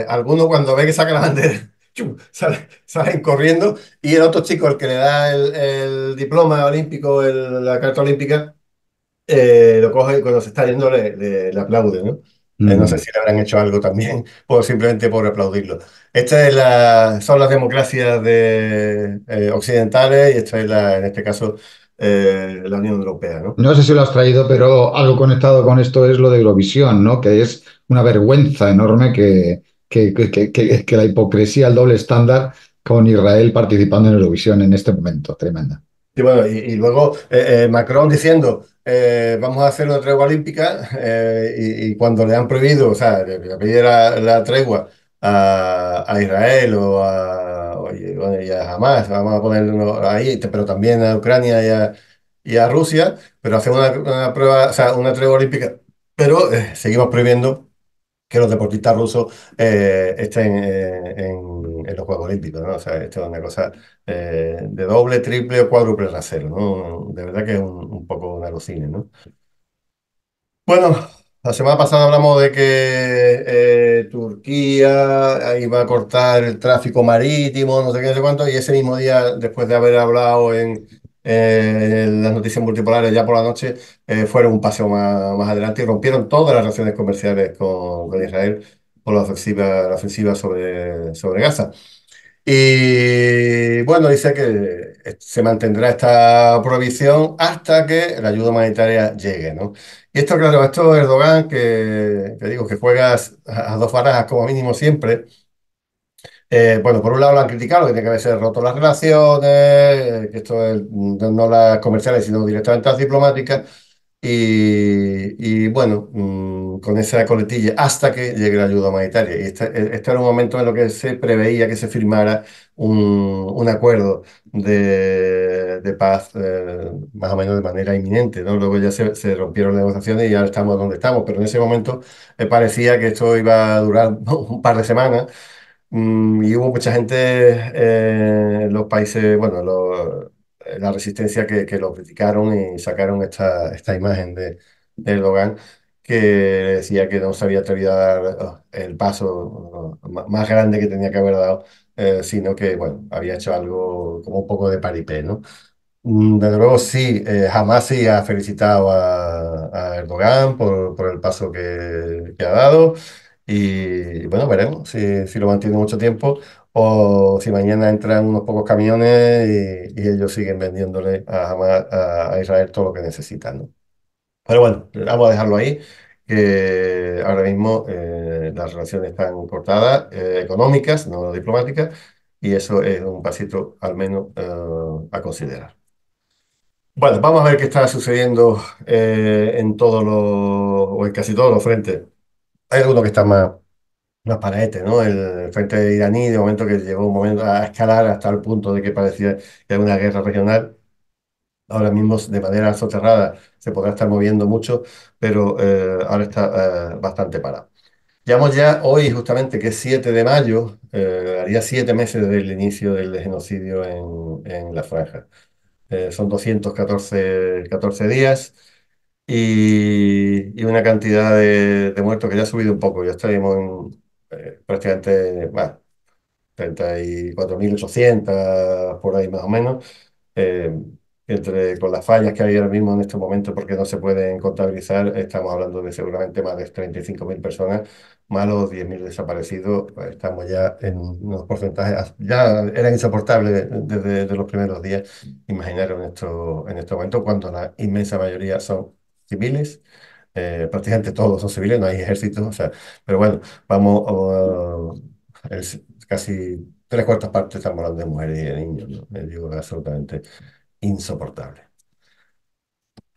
algunos cuando ve que saca la bandera, ¡chum! Salen corriendo y el otro chico, el que le da el diploma olímpico, la carta olímpica, lo coge y cuando se está yendo le aplaude, ¿no? No sé Mm. si le habrán hecho algo también, o simplemente por aplaudirlo. Son las democracias occidentales y esta es en este caso, la Unión Europea, ¿no? No sé si lo has traído, pero algo conectado con esto es lo de Eurovisión, ¿no? Que es una vergüenza enorme que la hipocresía, el doble estándar con Israel participando en Eurovisión en este momento. Tremenda. Y bueno, y luego Macron diciendo, vamos a hacer una tregua olímpica, y cuando le han prohibido, o sea, le pide la tregua a Israel bueno, y a Hamas, vamos a ponerlo ahí, pero también a Ucrania y a Rusia, pero hacer una prueba, o sea, una tregua olímpica, pero seguimos prohibiendo que los deportistas rusos estén en los Juegos Olímpicos, ¿no? O sea, esto es una cosa de doble, triple o cuádruple rasero, ¿no? De verdad que es un poco un alucine, ¿no? Bueno, la semana pasada hablamos de que Turquía iba a cortar el tráfico marítimo, no sé qué, no sé cuánto, y ese mismo día, después de haber hablado en las noticias multipolares ya por la noche, fueron un paseo más adelante y rompieron todas las relaciones comerciales con Israel por la ofensiva sobre Gaza. Y bueno, dice que se mantendrá esta prohibición hasta que la ayuda humanitaria llegue, ¿no? Y esto, claro, esto Erdogan, que digo que juega a dos barajas como mínimo siempre, bueno, por un lado lo han criticado, que tiene que haberse roto las relaciones, que esto es no las comerciales, sino directamente las diplomáticas, y bueno, con esa coletilla hasta que llegue la ayuda humanitaria. Y este era un momento en el que se preveía que se firmara un acuerdo de paz, más o menos de manera inminente, ¿no? Luego ya se rompieron las negociaciones y ya estamos donde estamos, pero en ese momento parecía que esto iba a durar un par de semanas. Y hubo mucha gente en los países, bueno, la resistencia que lo criticaron y sacaron esta imagen de Erdogan que decía que no se había atrevido a dar el paso más grande que tenía que haber dado, sino que, bueno, había hecho algo como un poco de paripé, ¿no? Desde luego sí, jamás sí ha felicitado a Erdogan por el paso que ha dado y bueno, veremos si lo mantiene mucho tiempo o si mañana entran unos pocos camiones y ellos siguen vendiéndole a Israel todo lo que necesitan, ¿no? Pero bueno, vamos a dejarlo ahí, que ahora mismo las relaciones están cortadas, económicas, no diplomáticas, y eso es un pasito al menos a considerar. Bueno, vamos a ver qué está sucediendo en todos los, o en casi todos los frentes. Hay algunos que están más para este, ¿no? El frente iraní, de momento que llegó un momento a escalar hasta el punto de que parecía que era una guerra regional. Ahora mismo, de manera soterrada, se podrá estar moviendo mucho, pero ahora está bastante parado. Llevamos ya hoy, justamente, que es 7 de mayo, haría 7 meses del inicio del genocidio en la franja. Son 214 días y una cantidad de muertos que ya ha subido un poco. Ya estaríamos en prácticamente, bueno, 34.800 por ahí más o menos. Eh, con las fallas que hay ahora mismo en este momento, porque no se pueden contabilizar, estamos hablando de seguramente más de 35.000 personas, más los 10.000 desaparecidos. Pues estamos ya en unos porcentajes, ya eran insoportables desde los primeros días. Imaginaros en estos momentos, cuando la inmensa mayoría son civiles. Prácticamente todos son civiles, no hay ejércitos, o sea, pero bueno, vamos, casi 3/4 partes estamos hablando de mujeres y de niños, ¿no? Digo, absolutamente insoportable.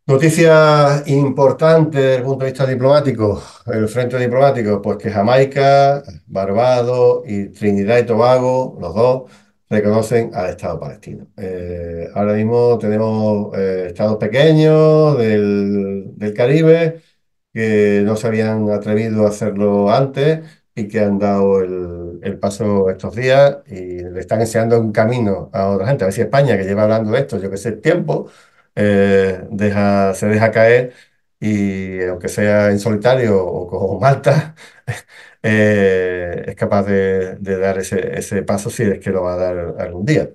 Noticia importante desde el punto de vista diplomático, el frente diplomático, pues que Jamaica, Barbados y Trinidad y Tobago, los dos, reconocen al Estado palestino. Ahora mismo tenemos estados pequeños del Caribe que no se habían atrevido a hacerlo antes y que han dado el paso estos días y le están enseñando un camino a otra gente. A ver si España, que lleva hablando de esto, yo que sé, tiempo, se deja caer y aunque sea en solitario o con Malta, es capaz de dar ese paso si es que lo va a dar algún día.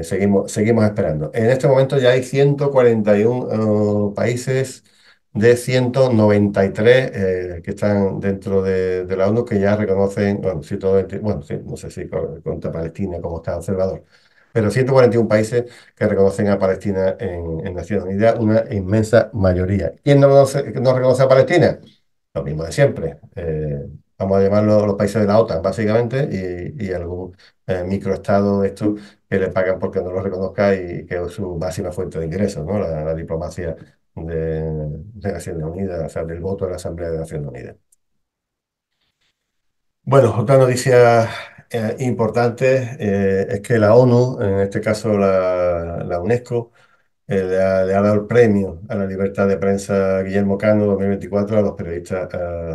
Seguimos esperando. En este momento ya hay 141 países de 193 que están dentro de la ONU que ya reconocen, bueno, si todo, bueno, sí, no sé si contra Palestina como está observador, pero 141 países que reconocen a Palestina en Naciones Unidas, una inmensa mayoría. ¿Quién no reconoce a Palestina? Lo mismo de siempre. Vamos a llamarlo los países de la OTAN, básicamente, y algún microestado de estos que le pagan porque no lo reconozca y que es su máxima fuente de ingresos, ¿no? La diplomacia de Naciones Unidas, o sea, del voto de la Asamblea de Naciones Unidas. Bueno, otra noticia importante es que la ONU, en este caso la UNESCO, le ha dado el premio a la libertad de prensa Guillermo Cano 2024 a los periodistas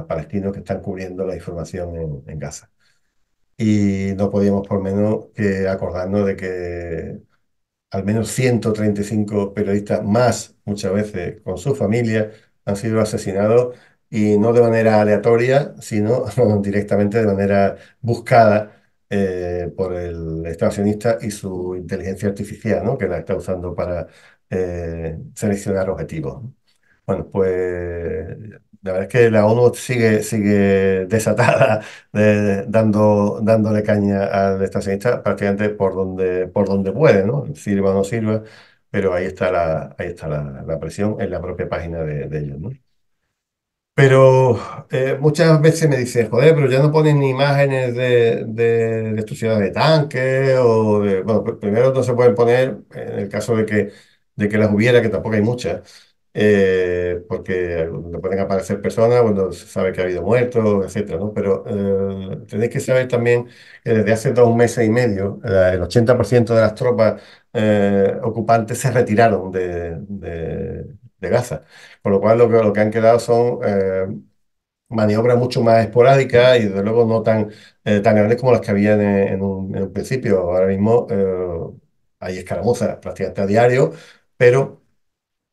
palestinos que están cubriendo la información en Gaza. Y no podíamos por menos que acordarnos de que al menos 135 periodistas más, muchas veces con su familia, han sido asesinados y no de manera aleatoria, sino directamente de manera buscada por el Estado sionista y su inteligencia artificial, ¿no? Que la está usando para seleccionar objetivos. Bueno, pues la verdad es que la ONU sigue desatada, dándole caña al estacionista prácticamente por donde puede, ¿no? Sirva o no sirva, pero ahí está la presión en la propia página de ellos, ¿no? Pero muchas veces me dicen, joder, pero ya no ponen ni imágenes de destrucción de tanques o de... Bueno, primero no se pueden poner en el caso de que las hubiera, que tampoco hay muchas, porque le pueden aparecer personas cuando se sabe que ha habido muertos, etcétera, ¿no? Pero tenéis que saber también que desde hace 2 meses y medio, el 80% de las tropas ocupantes se retiraron de Gaza. Con lo cual lo que han quedado son maniobras mucho más esporádicas y desde luego no tan grandes como las que habían en un principio. Ahora mismo hay escaramuzas prácticamente a diario, pero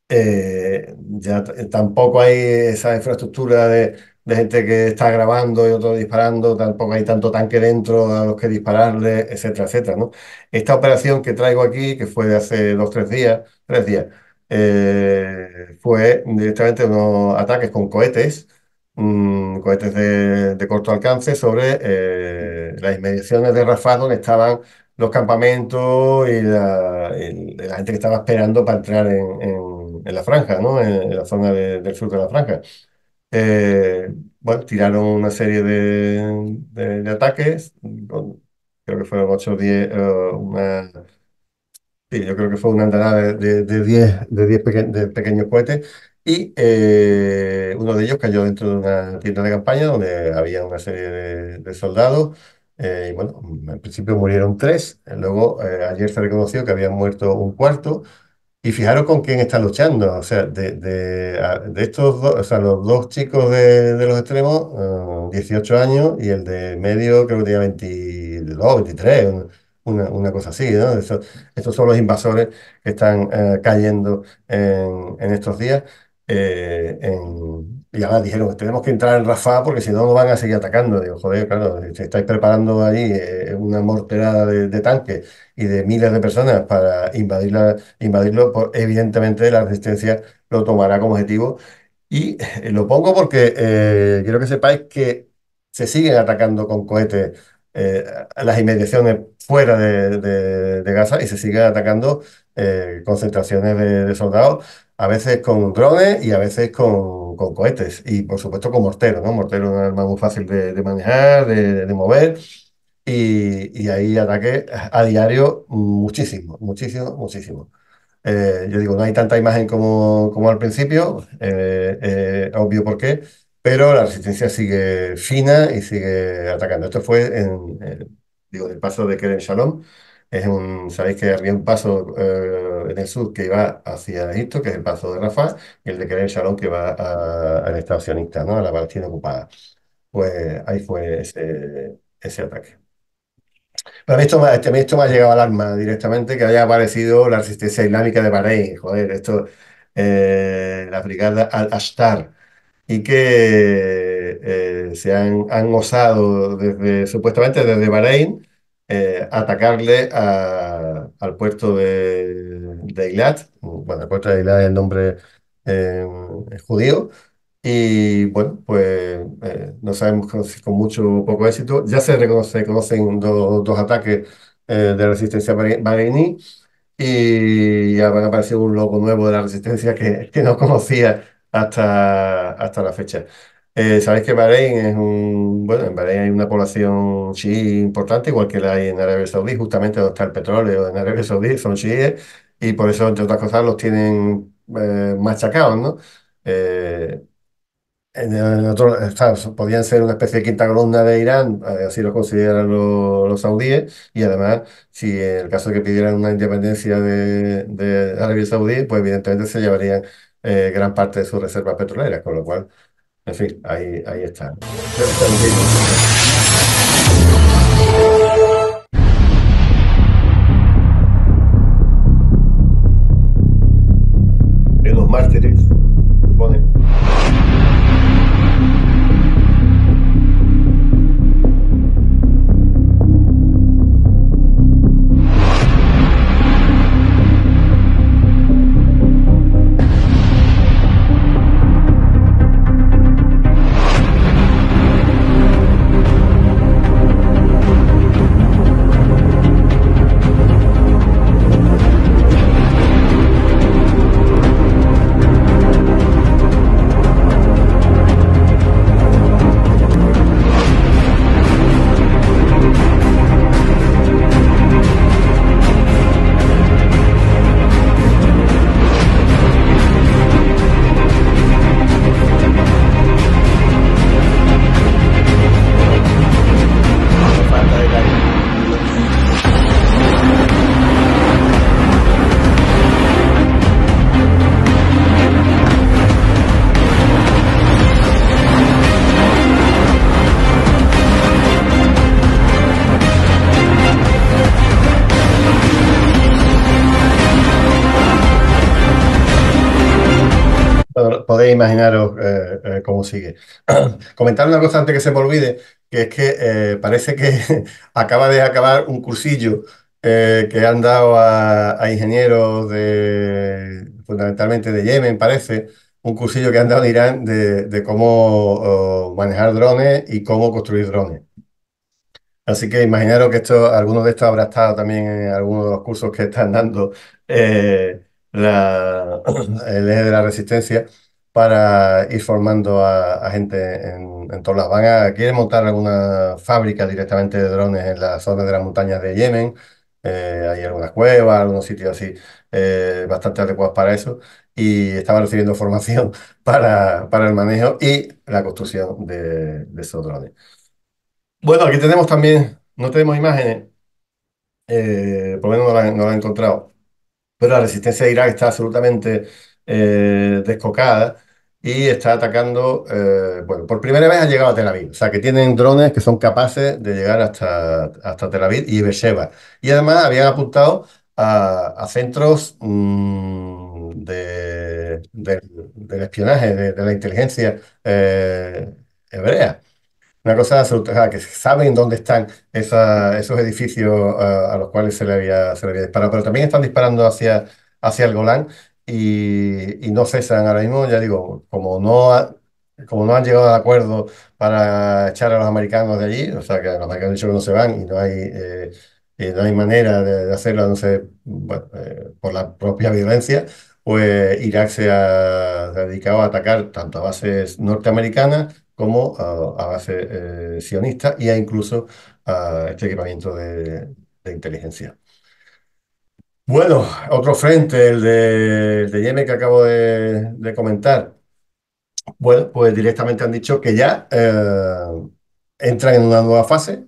ya tampoco hay esa infraestructura de gente que está grabando y otro disparando, tampoco hay tanto tanque dentro a los que dispararle, etcétera, etcétera, ¿no? Esta operación que traigo aquí, que fue de hace 2, 3 días, 3 días, fue directamente unos ataques con cohetes, cohetes de corto alcance sobre las inmediaciones de Rafah, donde estaban los campamentos y la gente que estaba esperando para entrar en la franja, ¿no? En la zona del sur de la franja. Bueno, tiraron una serie de ataques, creo que fueron 8 o 10, sí, yo creo que fue una andanada de 10 pequeños cohetes y uno de ellos cayó dentro de una tienda de campaña donde había una serie de soldados. Y bueno, en principio murieron tres. Luego, ayer se reconoció que habían muerto un cuarto. Y fijaros con quién está luchando. O sea, de estos dos, o sea, los dos chicos de los extremos, 18 años, y el de medio creo que tenía 22, 23, una cosa así, ¿no? Estos son los invasores que están cayendo en estos días. Y ahora dijeron, tenemos que entrar en Rafah porque si no nos van a seguir atacando. Digo, joder, claro, si estáis preparando ahí una morterada de tanques y de miles de personas para invadirlo, pues, evidentemente la resistencia lo tomará como objetivo. Y lo pongo porque quiero que sepáis que se siguen atacando con cohetes a las inmediaciones fuera de Gaza y se siguen atacando concentraciones de soldados, a veces con drones y a veces con cohetes y por supuesto con morteros, ¿no? Mortero es un arma muy fácil de manejar, de mover y hay ataques a diario muchísimo, muchísimo, muchísimo. Yo digo, no hay tanta imagen como al principio, obvio por qué, pero la resistencia sigue fina y sigue atacando. Esto fue digo, el paso de Kerem Shalom. Sabéis que había un paso en el sur que iba hacia Egipto, que es el paso de Rafah, y el de Kerem Shalom que va al Estado sionista, ¿no? A la Palestina ocupada. Pues ahí fue ese ataque. Pero a mí esto me ha llegado al alma directamente que haya aparecido la resistencia islámica de Bahrein, joder, esto, la brigada Al-Ashtar, y que se han osado supuestamente desde Bahrein atacarle al puerto de Eilat. Bueno, el puerto de Eilat es el nombre judío. Y bueno, pues no sabemos si con mucho o poco éxito. Ya se conocen dos ataques de resistencia bahreiní y ya van a aparecer un logo nuevo de la resistencia que no conocía hasta la fecha. Sabéis que Bahrein bueno, en Bahrein hay una población chií importante, igual que la hay en Arabia Saudí, justamente donde está el petróleo en Arabia Saudí, son chiíes y por eso, entre otras cosas, los tienen machacados, ¿no? Eh, podían ser una especie de quinta columna de Irán, así lo consideran los saudíes, y además, si en el caso de que pidieran una independencia de Arabia Saudí, pues evidentemente se llevarían gran parte de sus reservas petroleras, con lo cual, en fin, ahí está. De los mártires, supone. Bueno, podéis imaginaros cómo sigue. Comentar una cosa antes que se me olvide, que es que parece que acaba de acabar un cursillo que han dado a ingenieros fundamentalmente de Yemen, parece, un cursillo que han dado en Irán de cómo manejar drones y cómo construir drones. Así que imaginaros que algunos de estos habrá estado también en algunos de los cursos que están dando el eje de la resistencia para ir formando a gente en todas las quieren montar alguna fábrica directamente de drones en las zonas de las montañas de Yemen. Hay algunas cuevas, algunos sitios así bastante adecuados para eso. Y estaban recibiendo formación para el manejo y la construcción de esos drones. Bueno, aquí tenemos también, no tenemos imágenes, por lo menos no la he encontrado, pero la resistencia de Irak está absolutamente descocada y está atacando, bueno, por primera vez han llegado a Tel Aviv, o sea que tienen drones que son capaces de llegar hasta Tel Aviv y Beersheba. Y además habían apuntado a centros del espionaje, de la inteligencia hebrea. Una cosa absoluta, o sea, que saben dónde están esos edificios a los cuales se le había disparado, pero también están disparando hacia el Golán y no cesan ahora mismo, ya digo, como no han llegado a acuerdo para echar a los americanos de allí, o sea, que los americanos han dicho que no se van y no hay manera de hacerlo, no sé, bueno, por la propia violencia, pues Irak se ha dedicado a atacar tanto a bases norteamericanas como a base sionista y a incluso a este equipamiento de inteligencia. Bueno, otro frente, el de Yemen que acabo de comentar. Bueno, pues directamente han dicho que ya entran en una nueva fase,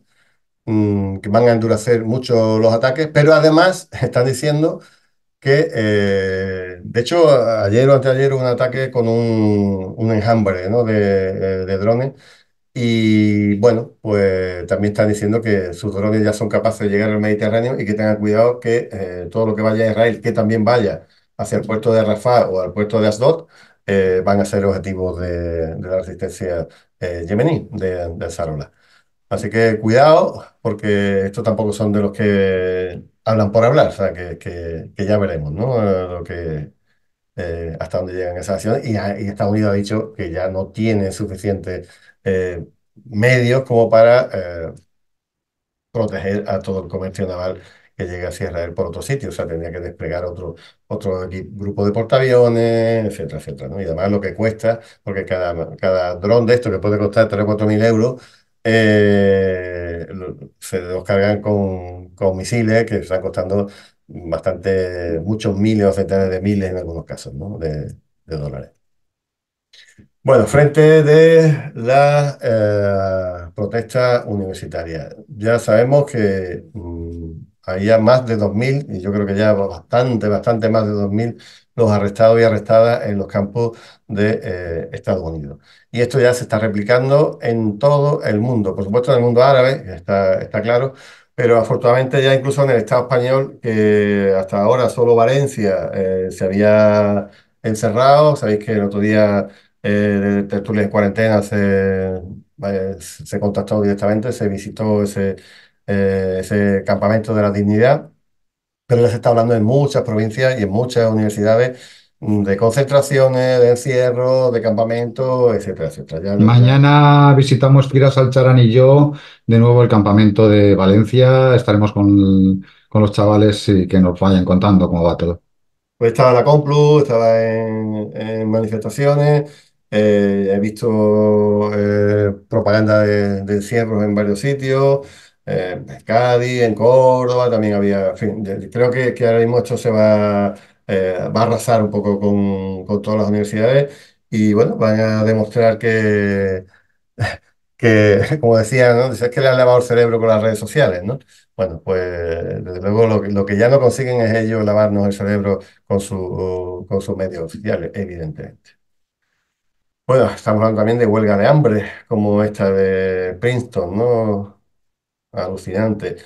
que van a endurecer mucho los ataques, pero además están diciendo que, de hecho, ayer o anteayer hubo un ataque con un enjambre, ¿no? de drones. Y bueno, pues también están diciendo que sus drones ya son capaces de llegar al Mediterráneo y que tengan cuidado que todo lo que vaya a Israel, que también vaya hacia el puerto de Rafah o al puerto de Asdod, van a ser objetivos de la resistencia yemení, de Ansarullah. Así que cuidado, porque estos tampoco son de los que hablan por hablar, o sea, que ya veremos, ¿no? Hasta dónde llegan esas acciones. Y Estados Unidos ha dicho que ya no tiene suficientes medios como para proteger a todo el comercio naval que llegue hacia Israel por otro sitio. O sea, tendría que desplegar otro grupo de portaaviones, etcétera, etcétera, ¿no? Y además lo que cuesta, porque cada dron de esto que puede costar 3 o 4 mil euros, se los cargan con misiles que están costando muchos miles o centenares de miles en algunos casos, ¿no? de dólares. Bueno, frente de la protesta universitaria. Ya sabemos que había más de 2.000 y yo creo que ya bastante, bastante más de 2.000 los arrestados y arrestadas en los campos de Estados Unidos. Y esto ya se está replicando en todo el mundo, por supuesto en el mundo árabe, que está claro, pero afortunadamente ya incluso en el Estado español, que hasta ahora solo Valencia se había encerrado. Sabéis que el otro día de tertulias en cuarentena se contactó directamente, se visitó ese campamento de la dignidad, pero ya se está hablando en muchas provincias y en muchas universidades de concentraciones, de encierro, de campamentos, etcétera, etcétera. Mañana visitamos Firas Alcharán y yo de nuevo el campamento de Valencia. Estaremos con los chavales y que nos vayan contando cómo va todo. Pues estaba en la Complu, estaba en manifestaciones, he visto propaganda de encierros en varios sitios, en Cádiz, en Córdoba, también había, en fin, creo que ahora mismo esto va a arrasar un poco con todas las universidades y bueno, van a demostrar como decía, ¿no? Dice, es que le han lavado el cerebro con las redes sociales, ¿no? Bueno, pues desde luego lo que ya no consiguen es ellos lavarnos el cerebro con sus medios oficiales, evidentemente. Bueno, estamos hablando también de huelga de hambre, como esta de Princeton, ¿no? Alucinante.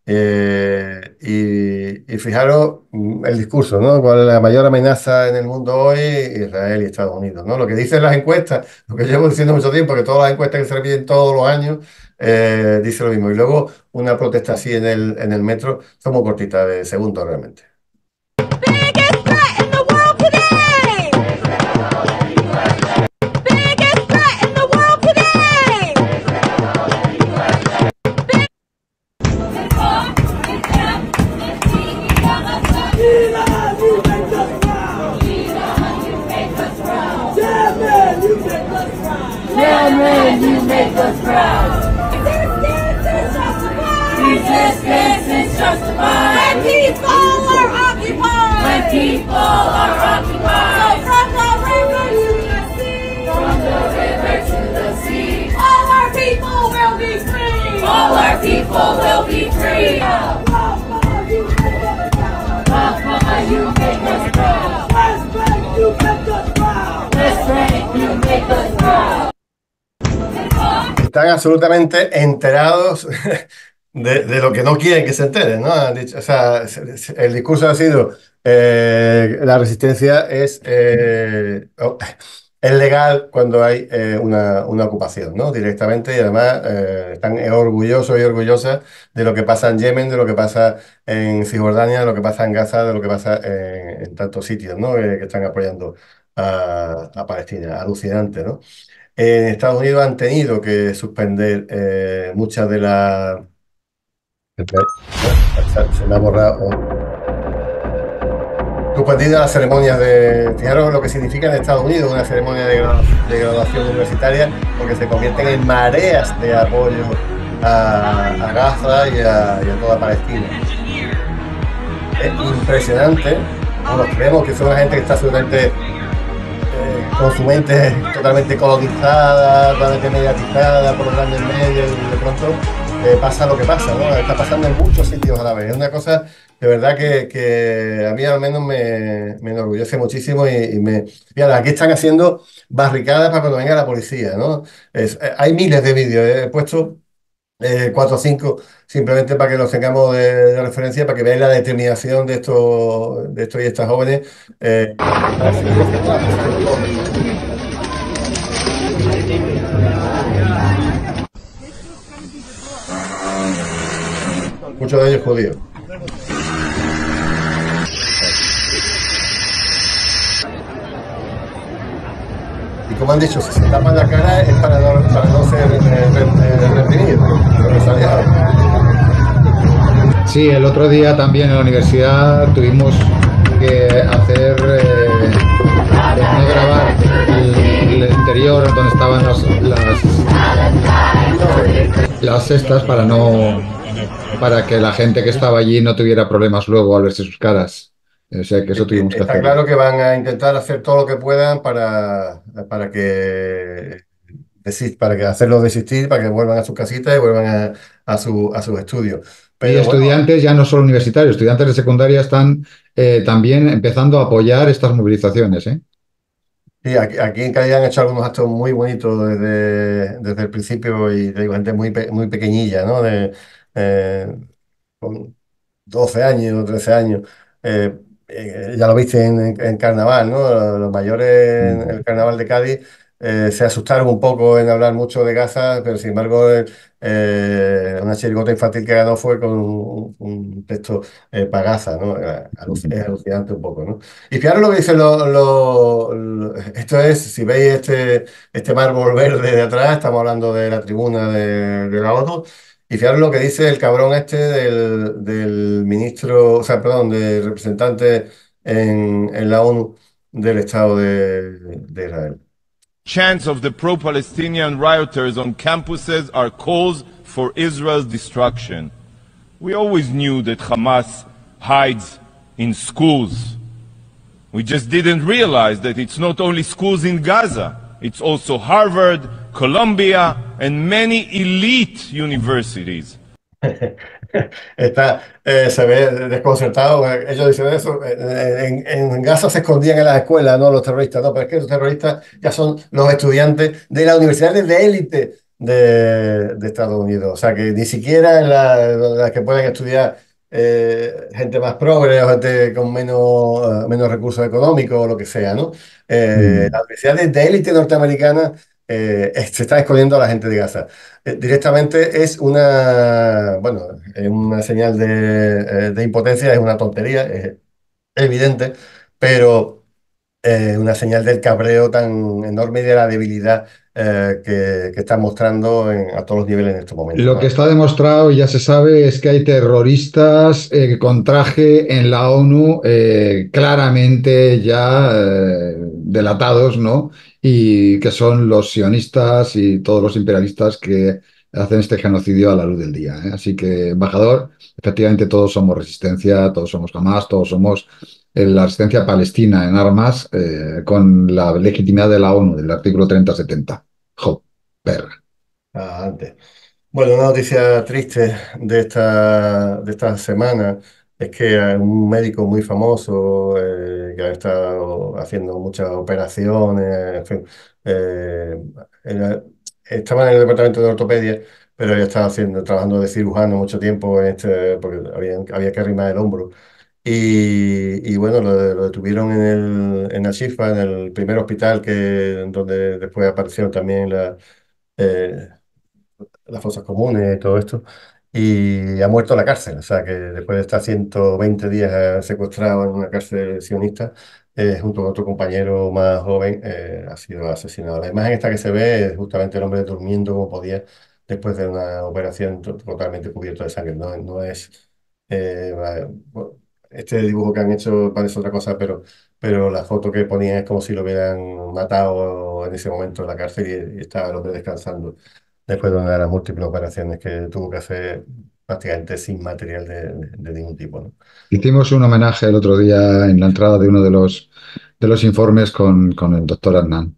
Y fijaros el discurso, ¿no? ¿Cuál es la mayor amenaza en el mundo hoy? Israel y Estados Unidos, ¿no? Lo que dicen las encuestas, lo que llevo diciendo mucho tiempo, que todas las encuestas que se repiten todos los años, dice lo mismo. Y luego una protesta así en el metro, son muy cortitas, de segundos realmente. Biggest threat in the world today! Biggest threat in the world today! Yeah, man, you make us proud. Resistance is justified. When people are occupied! When people are occupied. So from the river to the sea! From the river to the sea. All our people will be free! All our people will be free. Mama, you make us proud! Mama, you make us proud. West Bank, you make us proud! West Bank, you make us proud. Están absolutamente enterados de lo que no quieren que se enteren, ¿no? Han dicho, o sea, el discurso ha sido la resistencia es legal cuando hay una ocupación, ¿no? Directamente, y además están orgullosos y orgullosas de lo que pasa en Yemen, de lo que pasa en Cisjordania, de lo que pasa en Gaza, de lo que pasa en tantos sitios, ¿no? Que están apoyando a Palestina. Alucinante, ¿no? En Estados Unidos han tenido que suspender muchas de las... Se me ha borrado. Suspendidas las ceremonias de... Fijaros lo que significa en Estados Unidos una ceremonia de graduación universitaria, porque se convierten en mareas de apoyo a Gaza y a toda Palestina. Es impresionante. Bueno, creemos que son una gente que está absolutamente... con su mente totalmente colonizada, totalmente mediatizada por los grandes medios, y de pronto pasa lo que pasa, ¿no? Está pasando en muchos sitios a la vez. Es una cosa de verdad que a mí al menos me enorgullece muchísimo Mira, aquí están haciendo barricadas para cuando venga la policía, ¿no? Hay miles de vídeos, he puesto 4 o 5 simplemente para que los tengamos de referencia, para que veáis la determinación de estos y estas jóvenes. Muchos de ellos judíos. Y como han dicho, si se tapan la cara es para no ser reprimidos, represaliados. Sí, el otro día también en la universidad tuvimos que hacer, no grabar el interior donde estaban las cestas para que la gente que estaba allí no tuviera problemas luego al verse sus caras. O sea que eso tuvimos que Está hacer. claro que van a intentar hacer todo lo que puedan para que hacerlos desistir, para que vuelvan a sus casitas y vuelvan a sus estudios. Y Pero bueno, estudiantes, ya no solo universitarios, estudiantes de secundaria están también empezando a apoyar estas movilizaciones, ¿eh? sí, aquí en Cádiz han hecho algunos actos muy bonitos desde el principio, y digo, gente muy pequeñilla, ¿no? Eh, con 12 años, 13 años. Ya lo viste en carnaval, ¿no? Los mayores en el carnaval de Cádiz se asustaron un poco en hablar mucho de Gaza, pero sin embargo una chirigota infantil que ganó fue con un texto para Gaza, ¿no? Es alucinante un poco, ¿no? Y fijaros lo que dicen esto es, si veis este mármol verde de atrás, estamos hablando de la tribuna de la ONU. Y fijaros lo que dice el cabrón este del ministro, o sea, perdón, del representante en la ONU del Estado de Israel. Chants of the pro-Palestinian rioters on campuses are calls for Israel's destruction. We always knew that Hamas hides in schools. We just didn't realize that it's not only schools in Gaza, it's also Harvard, Columbia, and many elite universities. Se ve desconcertado. Ellos dicen eso. En Gaza se escondían en las escuelas, no los terroristas. No, pero es que los terroristas ya son los estudiantes de las universidades de élite de Estados Unidos. O sea, que ni siquiera en las que pueden estudiar gente más progre o gente con menos recursos económicos o lo que sea, ¿no? Mm. Las universidades de élite norteamericana se está escondiendo a la gente de Gaza. Directamente es bueno, es una señal de impotencia, es una tontería, es evidente, pero una señal del cabreo tan enorme y de la debilidad que están mostrando a todos los niveles en estos momentos, Lo que ¿no? está demostrado y ya se sabe es que hay terroristas con traje en la ONU claramente ya delatados, ¿no? Y que son los sionistas y todos los imperialistas que hacen este genocidio a la luz del día, ¿eh? Así que, embajador, efectivamente todos somos resistencia, todos somos Hamas, todos somos la resistencia palestina en armas con la legitimidad de la ONU, del artículo 3070. Jo, perra. Antes. Bueno, una noticia triste de esta semana es que un médico muy famoso que ha estado haciendo muchas operaciones, en fin, eh, era- estaba en el departamento de ortopedia, pero había estado trabajando de cirujano mucho tiempo porque había que arrimar el hombro. Y bueno, lo detuvieron en el Shifa, en el primer hospital donde después aparecieron también eh, las fosas comunes y todo esto, y ha muerto en la cárcel. O sea que después de estar 120 días secuestrado en una cárcel sionista, junto con otro compañero más joven, ha sido asesinado. La imagen esta que se ve es justamente el hombre durmiendo como podía después de una operación totalmente cubierto de sangre. No, no es bueno, este dibujo que han hecho parece otra cosa, pero la foto que ponían es como si lo hubieran matado en ese momento en la cárcel y estaba el hombre descansando después de una de las múltiples operaciones que tuvo que hacer prácticamente sin material de ningún tipo, ¿no? Hicimos un homenaje el otro día en la entrada de uno de los informes con el doctor Adnan.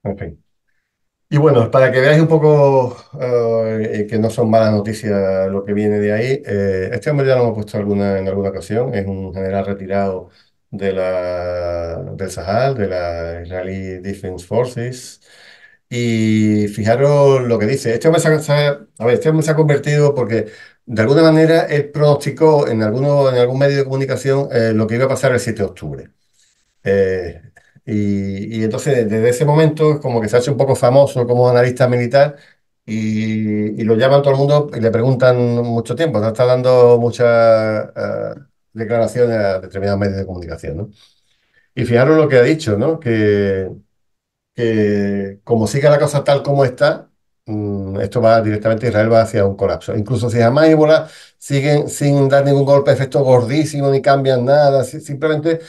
En fin. Y bueno, para que veáis un poco que no son malas noticias lo que viene de ahí, este hombre ya lo hemos puesto en alguna ocasión, es un general retirado del Sahel, de la Israeli Defense Forces, y fijaros lo que dice, este hombre se ha convertido porque de alguna manera él pronosticó en algún medio de comunicación lo que iba a pasar el 7 de octubre. Eh, y entonces desde ese momento es como que se ha hecho un poco famoso como analista militar y lo llaman todo el mundo y le preguntan mucho tiempo. ¿No? Está dando muchas declaraciones a determinados medios de comunicación, ¿no? Y fijaros lo que ha dicho, ¿no? Que como siga la cosa tal como está, esto va directamente, Israel va hacia un colapso. Incluso si Hamas y Hezbollah siguen sin dar ningún golpe de efecto gordísimo ni cambian nada, simplemente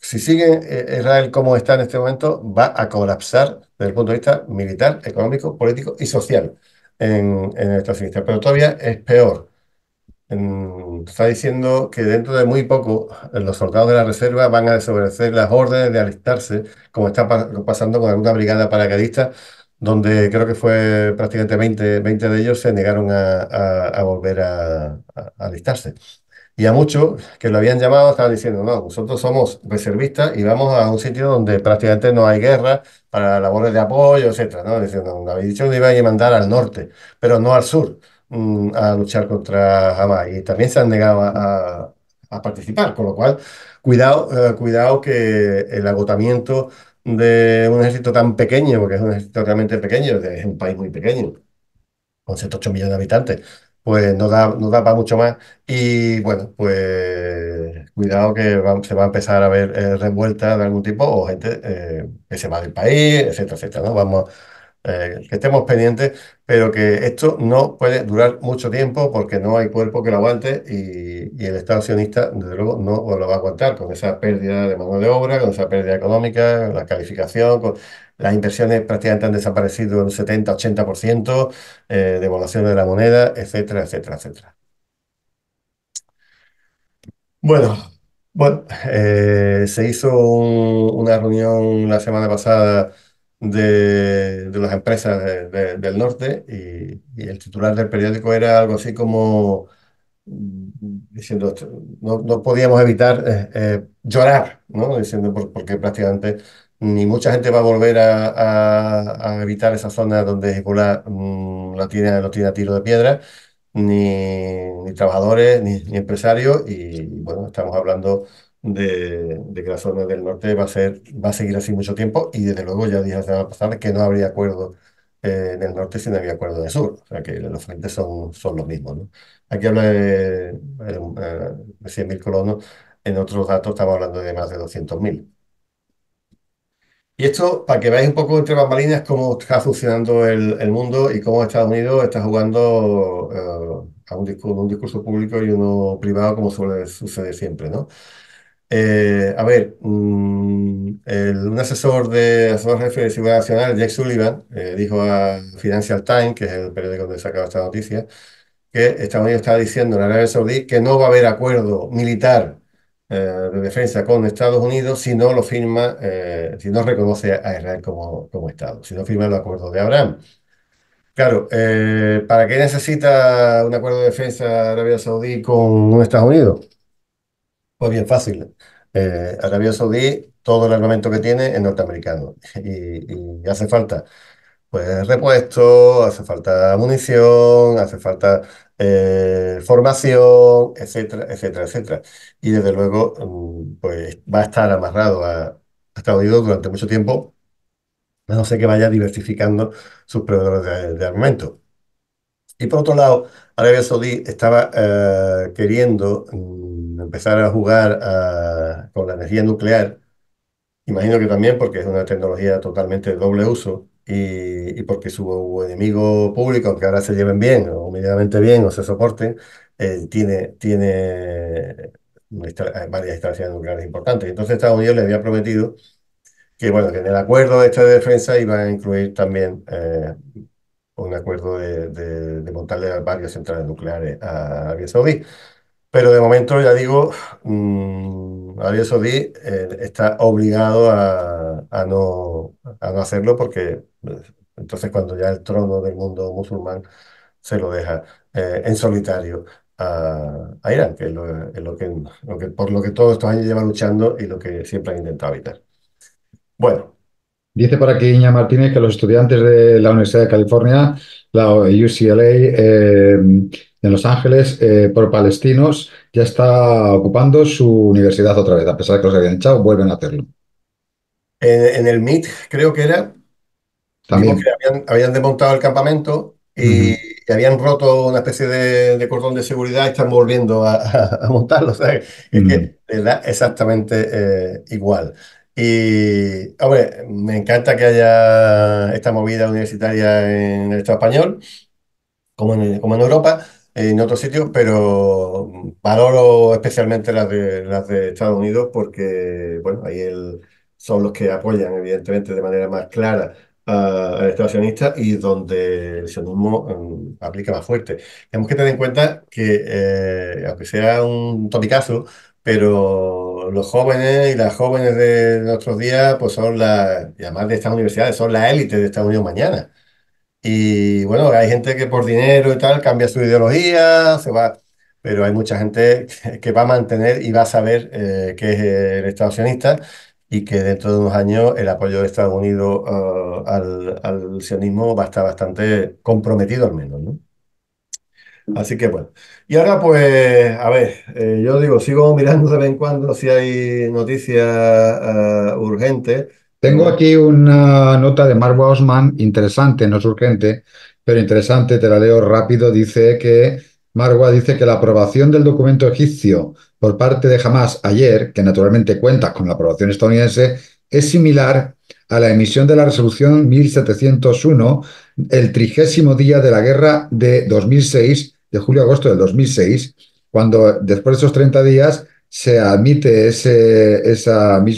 si siguen Israel como está en este momento, va a colapsar desde el punto de vista militar, económico, político y social en esta siniestra. Pero todavía es peor. Está diciendo que dentro de muy poco los soldados de la reserva van a desobedecer las órdenes de alistarse, como está pasando con alguna brigada paracaidista, donde creo que fue prácticamente 20 de ellos se negaron a volver a alistarse. Y a muchos que lo habían llamado estaban diciendo, no, nosotros somos reservistas y vamos a un sitio donde prácticamente no hay guerra para labores de apoyo, etcétera, ¿no? Diciendo, no, habéis dicho que nos ibais a mandar al norte, pero no al sur, a luchar contra Hamas. Y también se han negado a participar, con lo cual, cuidado que el agotamiento de un ejército tan pequeño, porque es un ejército realmente pequeño, es un país muy pequeño con 108 millones de habitantes, pues no da para mucho más. Y bueno, pues cuidado que se va a empezar a ver revueltas de algún tipo o gente que se va del país, etcétera, etcétera, ¿no? Vamos, que estemos pendientes, pero que esto no puede durar mucho tiempo porque no hay cuerpo que lo aguante y el Estado sionista, desde luego, no lo va a aguantar con esa pérdida de mano de obra, con esa pérdida económica, la calificación, con las inversiones prácticamente han desaparecido en un 70-80%, devaluación de la moneda, etcétera, etcétera, etcétera. Bueno, bueno, se hizo una reunión la semana pasada de las empresas del norte y el titular del periódico era algo así como diciendo, no podíamos evitar llorar, ¿no? Diciendo porque prácticamente ni mucha gente va a volver a evitar esa zona donde Hezbollah lo tiene a tiro de piedra, ni trabajadores, ni empresarios, y bueno, estamos hablando de que la zona del norte va a seguir así mucho tiempo, y desde luego ya dije la semana pasada que no habría acuerdo en el norte si no había acuerdo en el sur, o sea que los frentes son los mismos, ¿no? Aquí habla de 100.000 colonos, en otros datos estamos hablando de más de 200.000. Y esto, para que veáis un poco entre bambalinas cómo está funcionando el mundo y cómo Estados Unidos está jugando a un discurso público y uno privado, como suele suceder siempre, ¿no? A ver, asesor jefe de seguridad nacional, Jake Sullivan, dijo a Financial Times, que es el periódico donde sacaba esta noticia, que Estados Unidos está diciendo en Arabia Saudí que no va a haber acuerdo militar de defensa con Estados Unidos si no lo firma, si no reconoce a Israel como Estado, si no firma el acuerdo de Abraham. Claro, ¿para qué necesita un acuerdo de defensa Arabia Saudí con Estados Unidos? Pues bien fácil. Arabia Saudí, todo el armamento que tiene es norteamericano y hace falta pues repuestos, hace falta munición, hace falta formación, etcétera, etcétera, etcétera. Y desde luego, pues va a estar amarrado a Estados Unidos durante mucho tiempo, a no ser que vaya diversificando sus proveedores de armamento. Y por otro lado, Arabia Saudí estaba queriendo empezar a jugar con la energía nuclear. Imagino que también porque es una tecnología totalmente de doble uso y porque su enemigo público, aunque ahora se lleven bien o medianamente bien o se soporten, tiene varias instalaciones nucleares importantes. Entonces Estados Unidos le había prometido que, bueno, que en el acuerdo este de defensa iba a incluir también un acuerdo de montarle varias centrales nucleares a Arabia Saudí. Pero de momento, ya digo, Arabia Saudí está obligado a no hacerlo porque entonces cuando ya el trono del mundo musulmán se lo deja en solitario a Irán, que por lo que todos estos años lleva luchando y lo que siempre han intentado evitar. Bueno, Dice por aquí Iña Martínez que los estudiantes de la Universidad de California, la UCLA, en Los Ángeles, por palestinos, ya está ocupando su universidad otra vez, a pesar de que los habían echado, vuelven a hacerlo. en el MIT creo que era. Vimos que También. habían desmontado el campamento y, Ujú, y habían roto una especie de cordón de seguridad y están volviendo a montarlo. O sea, es ujú. que les da exactamente igual. Y, hombre, me encanta que haya esta movida universitaria en el Estado español como en Europa, en otros sitios, pero valoro especialmente las de Estados Unidos porque, bueno, son los que apoyan, evidentemente, de manera más clara al Estado sionista y donde el sionismo aplica más fuerte. Tenemos que tener en cuenta que, aunque sea un topicazo, pero los jóvenes y las jóvenes de nuestros días, pues y además de estas universidades, son la élite de Estados Unidos mañana. Y bueno, hay gente que por dinero y tal cambia su ideología, se va, pero hay mucha gente que va a mantener y va a saber qué es el Estado sionista y que dentro de unos años el apoyo de Estados Unidos al sionismo va a estar bastante comprometido al menos, ¿no? Así que bueno. Y ahora pues, a ver, yo digo, sigo mirando de vez en cuando si hay noticias urgentes, pero Tengo bueno. aquí una nota de Mark Osman, interesante, no es urgente, pero interesante, te la leo rápido. Dice que Marwa dice que la aprobación del documento egipcio por parte de Hamas ayer, que naturalmente cuenta con la aprobación estadounidense, es similar a la emisión de la resolución 1701, el 30º día de la guerra de 2006, de julio-agosto del 2006, cuando después de esos 30 días se admite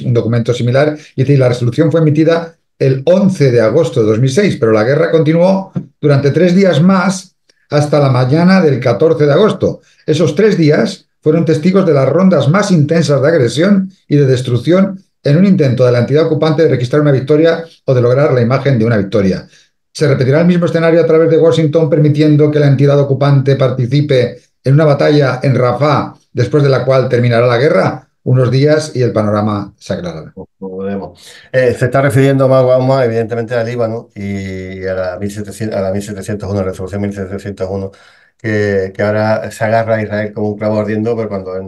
un documento similar y dice, la resolución fue emitida el 11 de agosto de 2006, pero la guerra continuó durante 3 días más hasta la mañana del 14 de agosto. Esos 3 días fueron testigos de las rondas más intensas de agresión y de destrucción en un intento de la entidad ocupante de registrar una victoria o de lograr la imagen de una victoria. ¿Se repetirá el mismo escenario a través de Washington permitiendo que la entidad ocupante participe en una batalla en Rafah después de la cual terminará la guerra? unos días y el panorama se aclarará. Como veremos. Se está refiriendo más Obama, evidentemente, al Líbano y a la 1700, a la 1701, resolución 1701, que ahora se agarra a Israel como un clavo ardiendo, pero cuando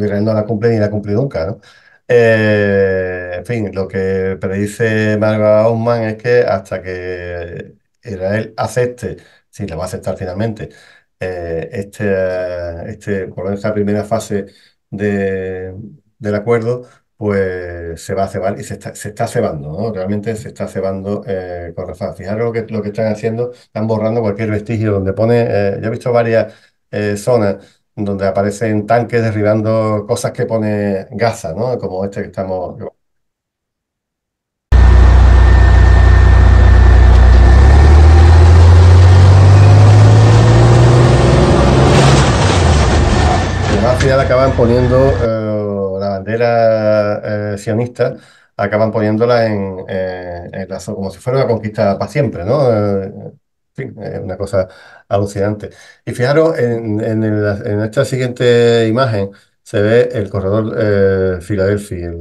Israel no la cumple ni la cumple nunca, ¿no? En fin, lo que predice Margot Aumann es que hasta que Israel acepte, si la va a aceptar finalmente, por lo menos esta primera fase de- del acuerdo, pues se va a cebar y se está cebando, ¿no? Realmente se está cebando con Rafah. Fijaros lo que están haciendo, están borrando cualquier vestigio donde pone, yo he visto varias zonas donde aparecen tanques derribando cosas que pone Gaza, ¿no? Como este que estamos. Además, al final acaban poniendo la bandera sionista, acaban poniéndola en la zona, como si fuera una conquista para siempre, ¿no? En fin, es una cosa alucinante. Y fijaros, en esta siguiente imagen se ve el corredor Filadelfia,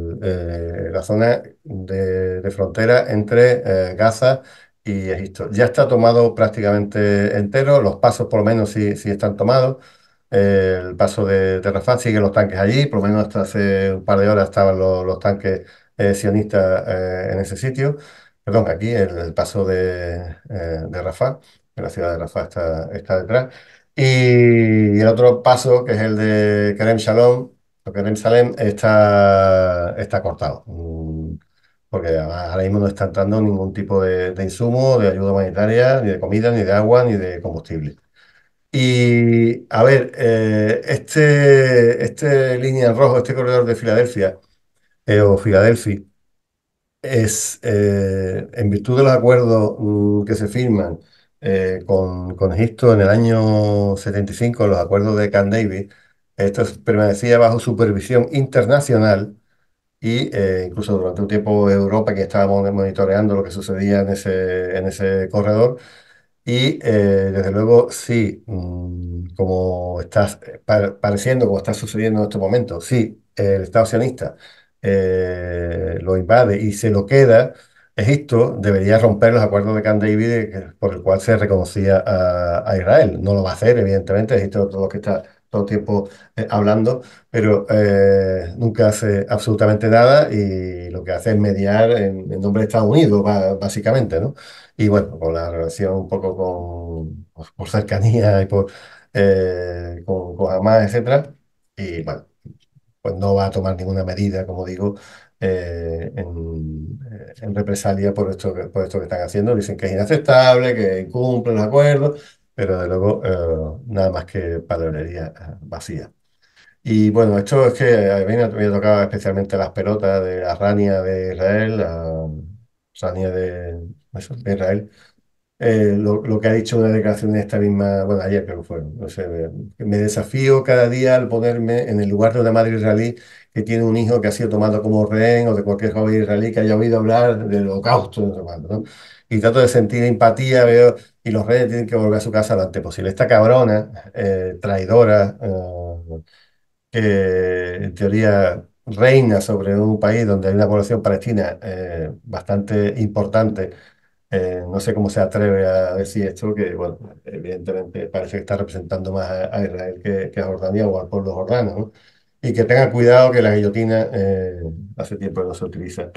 la zona de frontera entre Gaza y Egipto. Ya está tomado prácticamente entero, los pasos por lo menos sí están tomados. El paso de Rafah siguen los tanques allí, por lo menos hasta hace un par de horas estaban los tanques sionistas en ese sitio. Perdón, aquí el paso de Rafah, que la ciudad de Rafah está detrás. Y el otro paso, que es el de Kerem Shalom, o Kerem Salem, está cortado. Porque además ahora mismo no está entrando ningún tipo de insumo, de ayuda humanitaria, ni de comida, ni de agua, ni de combustible. Y a ver, este línea en rojo, este corredor de Filadelfia, o Filadelfia, es en virtud de los acuerdos que se firman con Egipto en el año 75, los acuerdos de Camp David, esto permanecía bajo supervisión internacional y incluso durante un tiempo Europa que estábamos monitoreando lo que sucedía en ese corredor. Y desde luego, sí, como está pareciendo, como está sucediendo en estos momentos, sí, el Estado sionista lo invade y se lo queda, Egipto debería romper los acuerdos de Camp David por el cual se reconocía a Israel. No lo va a hacer, evidentemente, Egipto es todo lo que está todo el tiempo hablando, pero nunca hace absolutamente nada y lo que hace es mediar en nombre de Estados Unidos, básicamente, ¿no? Y bueno, con la relación un poco por cercanía y con Hamas, etcétera. Y bueno, pues no va a tomar ninguna medida, como digo, en represalia por esto que están haciendo. Dicen que es inaceptable, que incumplen los acuerdos, pero de luego nada más que palabrería vacía. Y bueno, esto es que a mí me había tocado especialmente las pelotas de la Rania de Israel, la Rania de Israel, lo que ha dicho una declaración de esta misma, bueno, ayer creo que fue, no sé, me desafío cada día al ponerme en el lugar de una madre israelí que tiene un hijo que ha sido tomado como rehén o de cualquier joven israelí que haya oído hablar del holocausto, no sé cuánto, ¿no? Y trato de sentir empatía, veo, y los rehenes tienen que volver a su casa lo antes posible. Esta cabrona, traidora, que en teoría reina sobre un país donde hay una población palestina bastante importante, no sé cómo se atreve a decir esto, que bueno, evidentemente parece que está representando más a Israel que a Jordania o al pueblo jordano, ¿no? Y que tengan cuidado que la guillotina hace tiempo que no se utiliza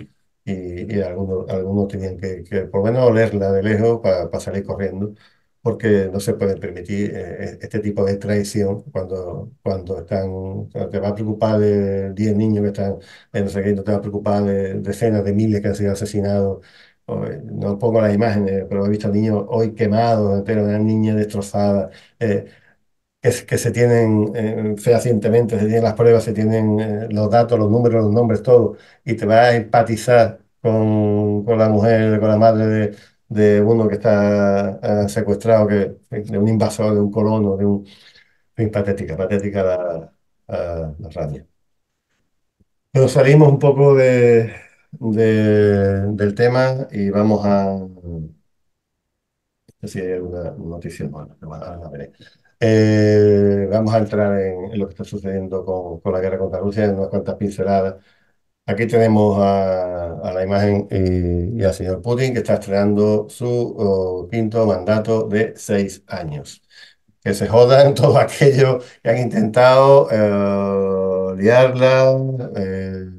y algunos tenían que por lo menos olerla de lejos para salir corriendo, porque no se puede permitir este tipo de traición cuando cuando te va a preocupar de 10 niños que están en no sé qué, no te va a preocupar de decenas de miles que han sido asesinados. No pongo las imágenes, pero he visto niños hoy quemados, enteros, una niña destrozada, que se tienen fehacientemente, se tienen las pruebas, se tienen los datos, los números, los nombres, todo, y te vas a empatizar con la mujer, con la madre de uno que está secuestrado, de un invasor, de un colono, en fin, patética la rabia. Pero salimos un poco del tema y vamos a. No sé si hay alguna noticia, bueno, ahora la veré. Vamos a entrar en lo que está sucediendo con la guerra contra Rusia en unas cuantas pinceladas. Aquí tenemos a la imagen y al señor Putin que está estrenando su quinto mandato de 6 años. Que se jodan todos aquellos que han intentado liarla,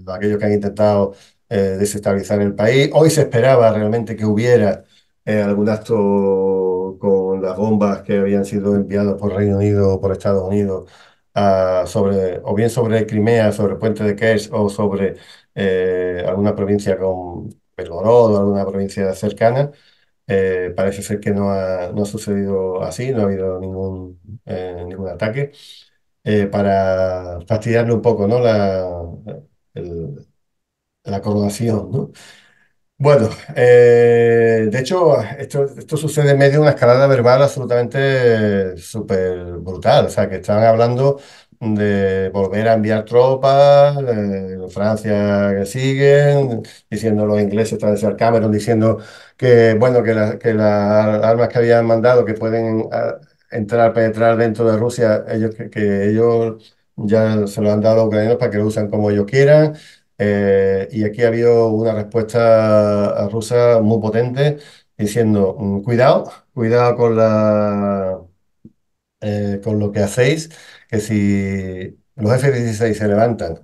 aquellos que han intentado desestabilizar el país. Hoy se esperaba realmente que hubiera algún acto con las bombas que habían sido enviadas por Reino Unido o por Estados Unidos o bien sobre Crimea, sobre el puente de Kerch o sobre alguna provincia con Belgorod o alguna provincia cercana. Parece ser que no ha sucedido así, no ha habido ningún ataque. Para fastidiarle un poco, ¿no? El- la coronación, ¿no? Bueno, de hecho, esto sucede en medio de una escalada verbal absolutamente súper brutal. O sea, que estaban hablando de volver a enviar tropas, Francia que siguen, diciendo los ingleses, tras el Cameron, diciendo que, bueno, que las armas que habían mandado, que pueden entrar, penetrar dentro de Rusia, que ellos ya se lo han dado a los ucranianos para que lo usen como ellos quieran. Y aquí ha habido una respuesta rusa muy potente diciendo, cuidado, cuidado con lo que hacéis, que si los F-16 se levantan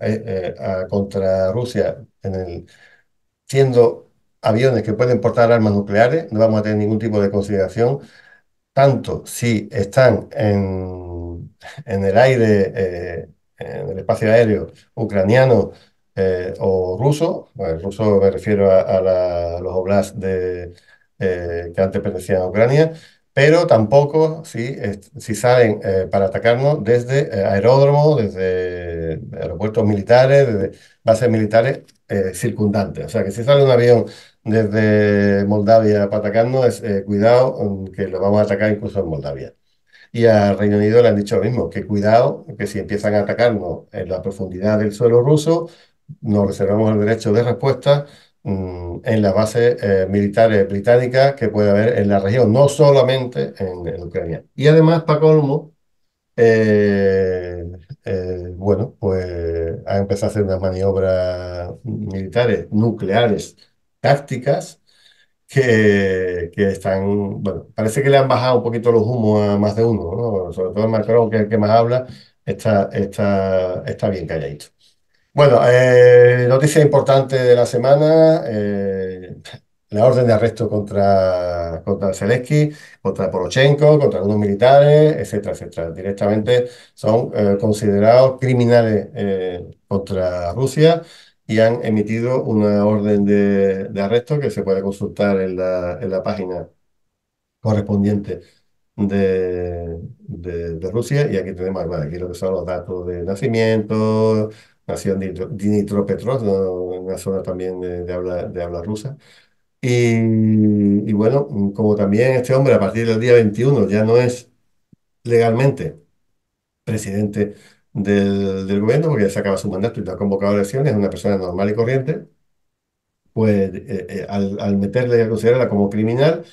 contra Rusia siendo aviones que pueden portar armas nucleares, no vamos a tener ningún tipo de consideración tanto si están en el aire, en el espacio aéreo ucraniano o ruso. Bueno, el ruso me refiero a los oblasts que antes pertenecían a Ucrania, pero tampoco si salen para atacarnos desde aeródromos, desde aeropuertos militares, desde bases militares circundantes. O sea, que si sale un avión desde Moldavia para atacarnos, cuidado, que lo vamos a atacar incluso en Moldavia. Y a Reino Unido le han dicho lo mismo, que cuidado, que si empiezan a atacarnos en la profundidad del suelo ruso, nos reservamos el derecho de respuesta en las bases militares británicas que puede haber en la región, no solamente en Ucrania. Y además, para colmo, eh, bueno, pues ha empezado a hacer unas maniobras militares nucleares tácticas que están, bueno, parece que le han bajado un poquito los humos a más de uno, ¿no? Sobre todo Macron, que es el que más habla, está bien calladito. Bueno, noticia importante de la semana, la orden de arresto contra Zelensky, contra Poroshenko, contra algunos militares, etcétera, etcétera. Directamente son considerados criminales contra Rusia y han emitido una orden de arresto que se puede consultar en la página correspondiente de Rusia. Y aquí tenemos, bueno, aquí lo que son los datos de nacimiento, nació en Dnipropetrovsk, ¿no? Una zona también de habla rusa. Y bueno, como también este hombre a partir del día 21 ya no es legalmente presidente del gobierno, porque ya se acaba su mandato y no ha convocado elecciones, es una persona normal y corriente, pues al meterle y a considerarla como criminal,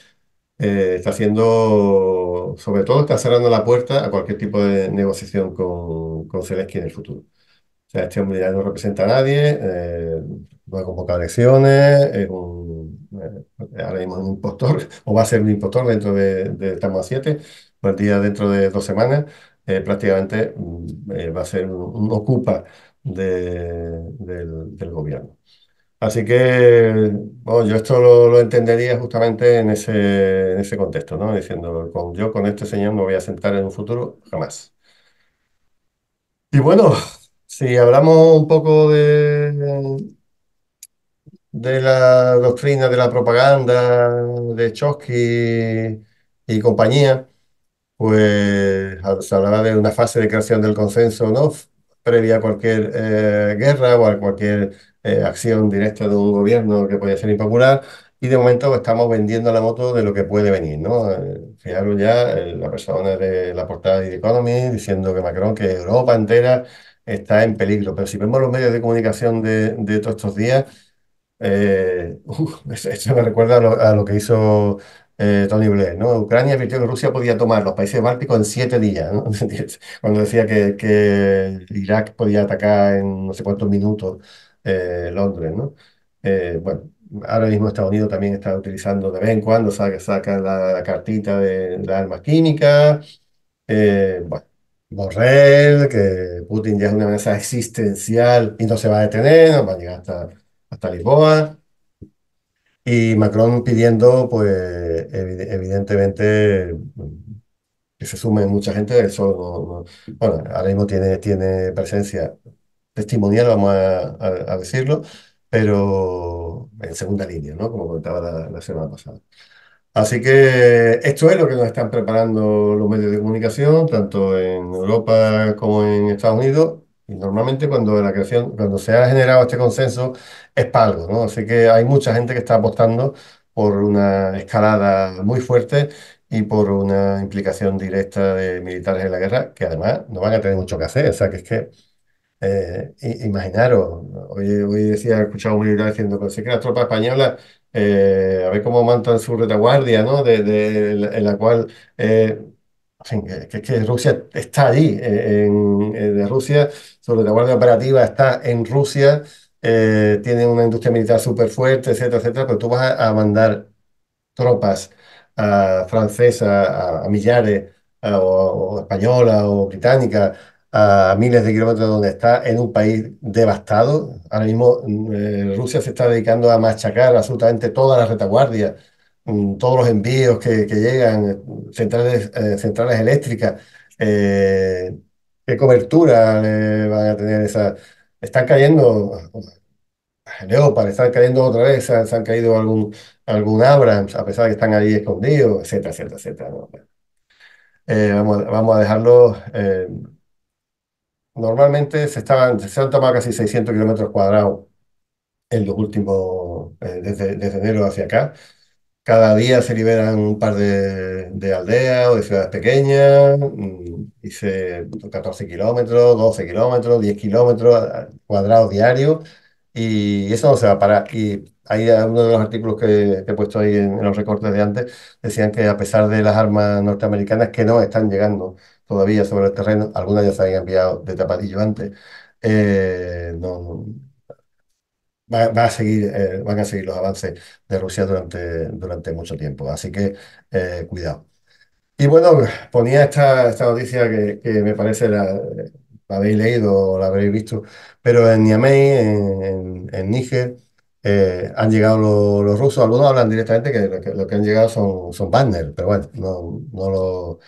está haciendo, sobre todo está cerrando la puerta a cualquier tipo de negociación con Zelensky en el futuro. O sea, este hombre ya no representa a nadie, no ha convocado elecciones, ahora mismo es un impostor, o va a ser un impostor estamos a 7, pues el día dentro de 2 semanas, prácticamente va a ser un ocupa del gobierno. Así que, bueno, yo esto lo entendería justamente en ese contexto, ¿no? Diciendo, yo con este señor me voy a sentar en un futuro, jamás. Y bueno, si hablamos un poco de la doctrina de la propaganda de Trotsky y compañía, pues se hablaba de una fase de creación del consenso, ¿no? Previa a cualquier guerra o a cualquier acción directa de un gobierno que podía ser impopular. Y de momento estamos vendiendo la moto de lo que puede venir, ¿no? Fijaros ya, la persona de la portada de The Economist diciendo que Macron, que Europa entera está en peligro. Pero si vemos los medios de comunicación de todos estos días, eso me recuerda a lo que hizo Tony Blair, ¿no? Ucrania advirtió que Rusia podía tomar los países bálticos en 7 días, ¿no? Cuando decía que Irak podía atacar en no sé cuántos minutos Londres, ¿no? Bueno, ahora mismo Estados Unidos también está utilizando de vez en cuando, saca la cartita de armas químicas. Bueno, Borrell, que Putin ya es una amenaza existencial y no se va a detener, no va a llegar hasta Lisboa. Y Macron pidiendo, pues, evidentemente, que se sume mucha gente. Eso bueno, ahora mismo tiene presencia testimonial, vamos a decirlo, pero en segunda línea, ¿no? Como comentaba la semana pasada. Así que esto es lo que nos están preparando los medios de comunicación, tanto en Europa como en Estados Unidos. Y normalmente cuando se ha generado este consenso es para algo, ¿no? Así que hay mucha gente que está apostando por una escalada muy fuerte y por una implicación directa de militares en la guerra, que además no van a tener mucho que hacer. O sea, que es que imaginaros, hoy decía, he escuchado a un militar diciendo, pero sí que las tropas españolas, a ver cómo montan su retaguardia, ¿no? En la cual, en fin, que Rusia está allí, de Rusia, su retaguardia operativa está en Rusia, tiene una industria militar súper fuerte, etcétera, etcétera, pero tú vas a mandar tropas francesas, a millares, o españolas o británicas, a miles de kilómetros donde está en un país devastado. Ahora mismo Rusia se está dedicando a machacar absolutamente toda la retaguardia, todos los envíos que llegan, centrales eléctricas. ¿Qué cobertura van a tener esas? Están cayendo. Leopard, están cayendo otra vez, se han caído algún Abrams, a pesar de que están ahí escondidos, etcétera, etcétera, etcétera, ¿no? Vamos a dejarlo. Normalmente se han tomado casi 600 kilómetros cuadrados en los últimos, desde enero hacia acá. Cada día se liberan un par de aldeas o de ciudades pequeñas, 14 kilómetros, 12 kilómetros, 10 kilómetros cuadrados diarios, y eso no se va a parar. Y hay uno de los artículos que he puesto ahí en los recortes de antes, decían que a pesar de las armas norteamericanas que no están llegando todavía sobre el terreno, algunas ya se habían enviado de tapadillo antes, no, van a seguir los avances de Rusia durante mucho tiempo. Así que cuidado. Y bueno, ponía esta noticia que me parece la habéis leído o la habréis visto, pero en Niamey, en Níger, han llegado los rusos. Algunos hablan directamente que lo que han llegado son Wagner, pero bueno, no lo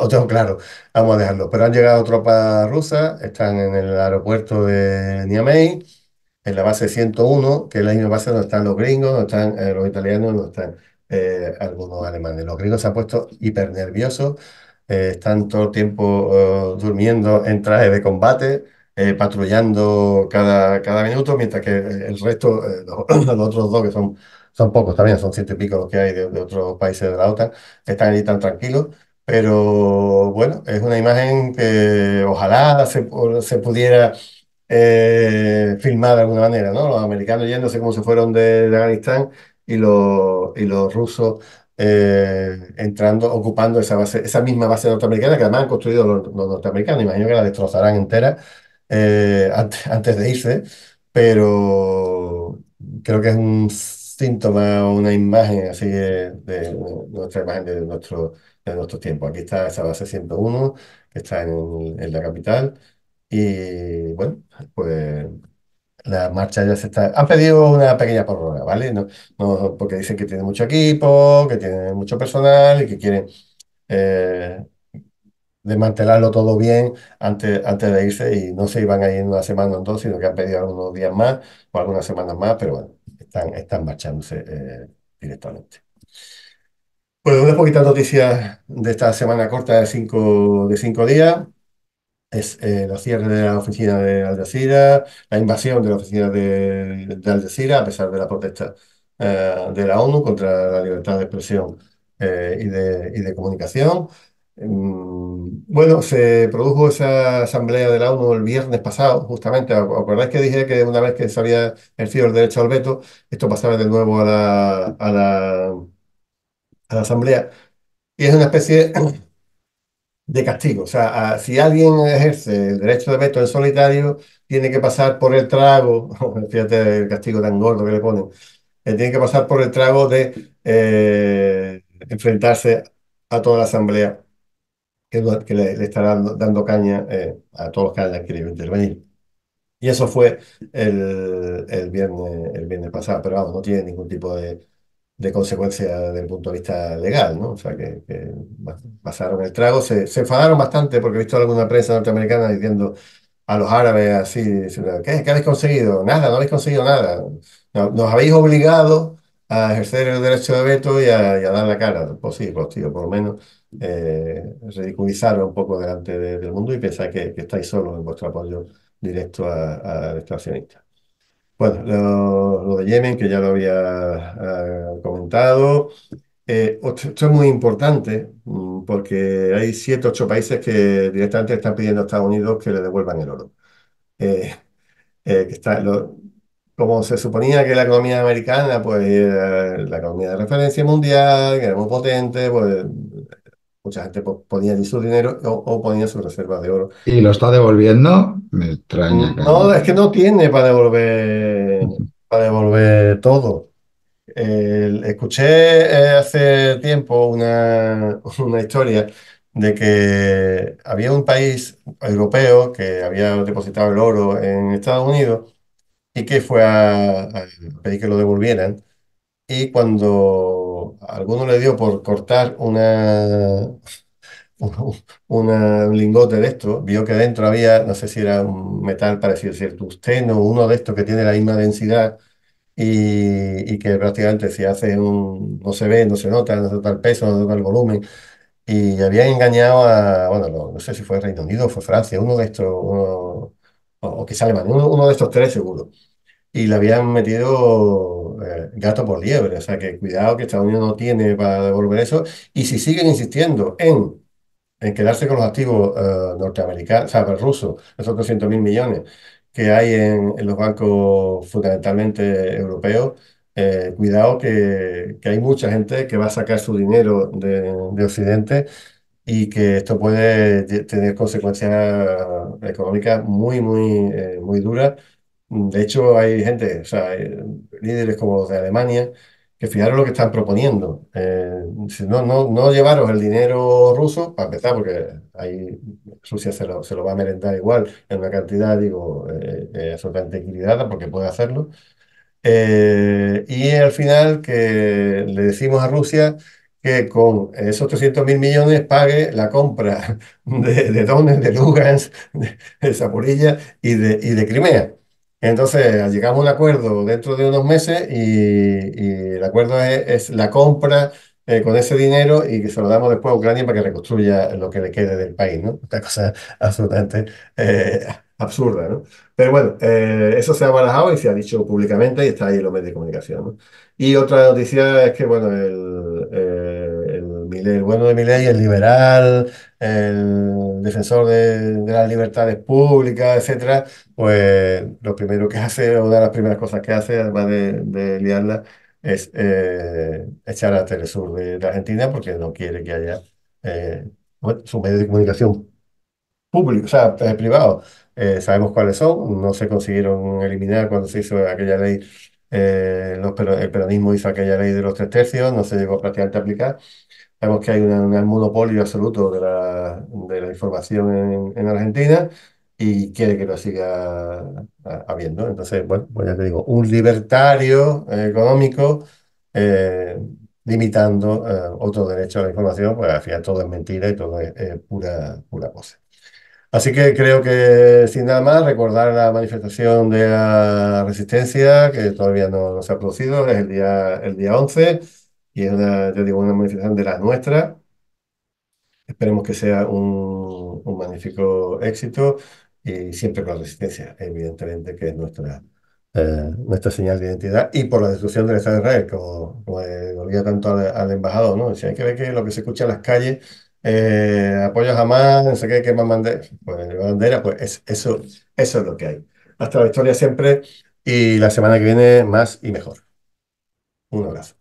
tengo claro. Vamos a dejarlo. Pero han llegado tropas rusas, están en el aeropuerto de Niamey, en la base 101, que es la misma base donde están los gringos, donde están los italianos, donde están algunos alemanes. Los gringos se han puesto hiper nerviosos, están todo el tiempo durmiendo en traje de combate, patrullando cada minuto, mientras que el resto, los otros dos, que son pocos también, son ciento y pico los que hay de otros países de la OTAN, están allí tan tranquilos. Pero bueno, es una imagen que ojalá se pudiera filmar de alguna manera, ¿no? Los americanos yéndose como se fueron de Afganistán y los rusos entrando, ocupando esa misma base norteamericana que además han construido los norteamericanos. Imagino que la destrozarán entera antes de irse, pero creo que es un síntoma o una imagen así de nuestra imagen de nuestros tiempos. Aquí está esa base 101 que está en la capital. Y bueno, pues la marcha ya se está. Han pedido una pequeña prórroga, ¿vale? Porque dicen que tienen mucho equipo, que tienen mucho personal y que quieren eh, desmantelarlo todo bien antes de irse, y no se iban a ir en una semana o en dos, sino que han pedido algunos días más o algunas semanas más, pero bueno, están marchándose directamente. Pues unas poquitas noticias de esta semana corta de cinco días. Es los cierres de la oficina de Al Jazeera, la invasión de la oficina de Al Jazeera, a pesar de la protesta de la ONU contra la libertad de expresión y de comunicación. Bueno, se produjo esa asamblea de la ONU el viernes pasado, justamente. ¿Os acordáis que dije que una vez que se había ejercido el derecho al veto, esto pasaba de nuevo a la a la Asamblea, y es una especie de castigo. O sea, si alguien ejerce el derecho de veto en solitario, tiene que pasar por el trago, fíjate el castigo tan gordo que le ponen, tiene que pasar por el trago de enfrentarse a toda la Asamblea que le estará dando caña a todos los que hayan querido intervenir. Y eso fue el viernes pasado, pero vamos, no tiene ningún tipo de consecuencia desde el punto de vista legal, ¿no? O sea, que pasaron el trago, se enfadaron bastante porque he visto alguna prensa norteamericana diciendo a los árabes así, diciendo, ¿qué habéis conseguido? Nada, no habéis conseguido nada. Nos habéis obligado a ejercer el derecho de veto y a dar la cara. Pues sí, pues tío, por lo menos ridiculizaros un poco delante del mundo y pensar que estáis solos en vuestro apoyo directo al extraccionista. Bueno, lo de Yemen, que ya lo había comentado. Esto es muy importante porque hay 7, 8 países que directamente están pidiendo a Estados Unidos que le devuelvan el oro. Eh, que como se suponía que la economía americana pues, era la economía de referencia mundial, que era muy potente, pues mucha gente pues, ponía allí su dinero o ponía sus reservas de oro. Y lo está devolviendo, me extraña que No, es no. que no tiene para devolver todo. Escuché hace tiempo una historia de que había un país europeo que había depositado el oro en Estados Unidos y que fue a pedir que lo devolvieran. Y cuando a alguno le dio por cortar un lingote de esto, vio que dentro había, no sé si era un metal parecido, si el tungsteno, uno de estos que tiene la misma densidad y que prácticamente si hace no se ve, no se nota, no se nota el peso, no se nota el volumen. Y habían engañado bueno, no sé si fue Reino Unido o fue Francia, uno de estos, o quizá Alemania, uno de estos tres seguro. Y le habían metido gato por liebre, o sea que cuidado que Estados Unidos no tiene para devolver eso. Y si siguen insistiendo en quedarse con los activos norteamericanos, o sea, rusos, esos 300.000 millones que hay en los bancos fundamentalmente europeos, cuidado que hay mucha gente que va a sacar su dinero de Occidente y que esto puede tener consecuencias económicas muy duras. De hecho, hay gente, o sea, hay líderes como los de Alemania, que fijaros lo que están proponiendo. Si no llevaros el dinero ruso, para empezar, porque ahí Rusia se lo va a merendar igual en una cantidad, digo, absolutamente equilibrada, porque puede hacerlo. Y al final que le decimos a Rusia que con esos 300.000 millones pague la compra de Donetsk, de Lugansk, de Zaporilla y de Crimea. Entonces, llegamos a un acuerdo dentro de unos meses y el acuerdo es la compra con ese dinero y que se lo damos después a Ucrania para que reconstruya lo que le quede del país, ¿no? Una cosa absolutamente absurda, ¿no? Pero bueno, eso se ha barajado y se ha dicho públicamente y está ahí en los medios de comunicación, ¿no? Y otra noticia es que, bueno, el bueno de Milei, el liberal, el defensor de las libertades públicas, etcétera, pues lo primero que hace, una de las primeras cosas que hace, además de liarla, es echar a Telesur de Argentina porque no quiere que haya bueno, su medio de comunicación público, o sea, privado, sabemos cuáles son, no se consiguieron eliminar cuando se hizo aquella ley, el peronismo hizo aquella ley de los 3 tercios, no se llegó prácticamente a aplicar. Sabemos que hay un monopolio absoluto de la información en Argentina y quiere que lo siga habiendo. Entonces, bueno, pues ya te digo, un libertario económico eh, limitando otro derecho a la información, pues al final todo es mentira y todo es pura cosa. Así que creo que sin nada más, recordar la manifestación de la resistencia que todavía no se ha producido, es el día 11 y es te digo, una manifestación de las nuestras. Esperemos que sea un magnífico éxito y siempre con la resistencia, evidentemente, que es nuestra señal de identidad y por la destrucción del Estado de Israel, como le dolía tanto al embajador, ¿no? Si hay que ver que lo que se escucha en las calles, apoyo a Hamas, no sé qué, queman banderas, pues eso es lo que hay. Hasta la victoria siempre y la semana que viene más y mejor. Un abrazo.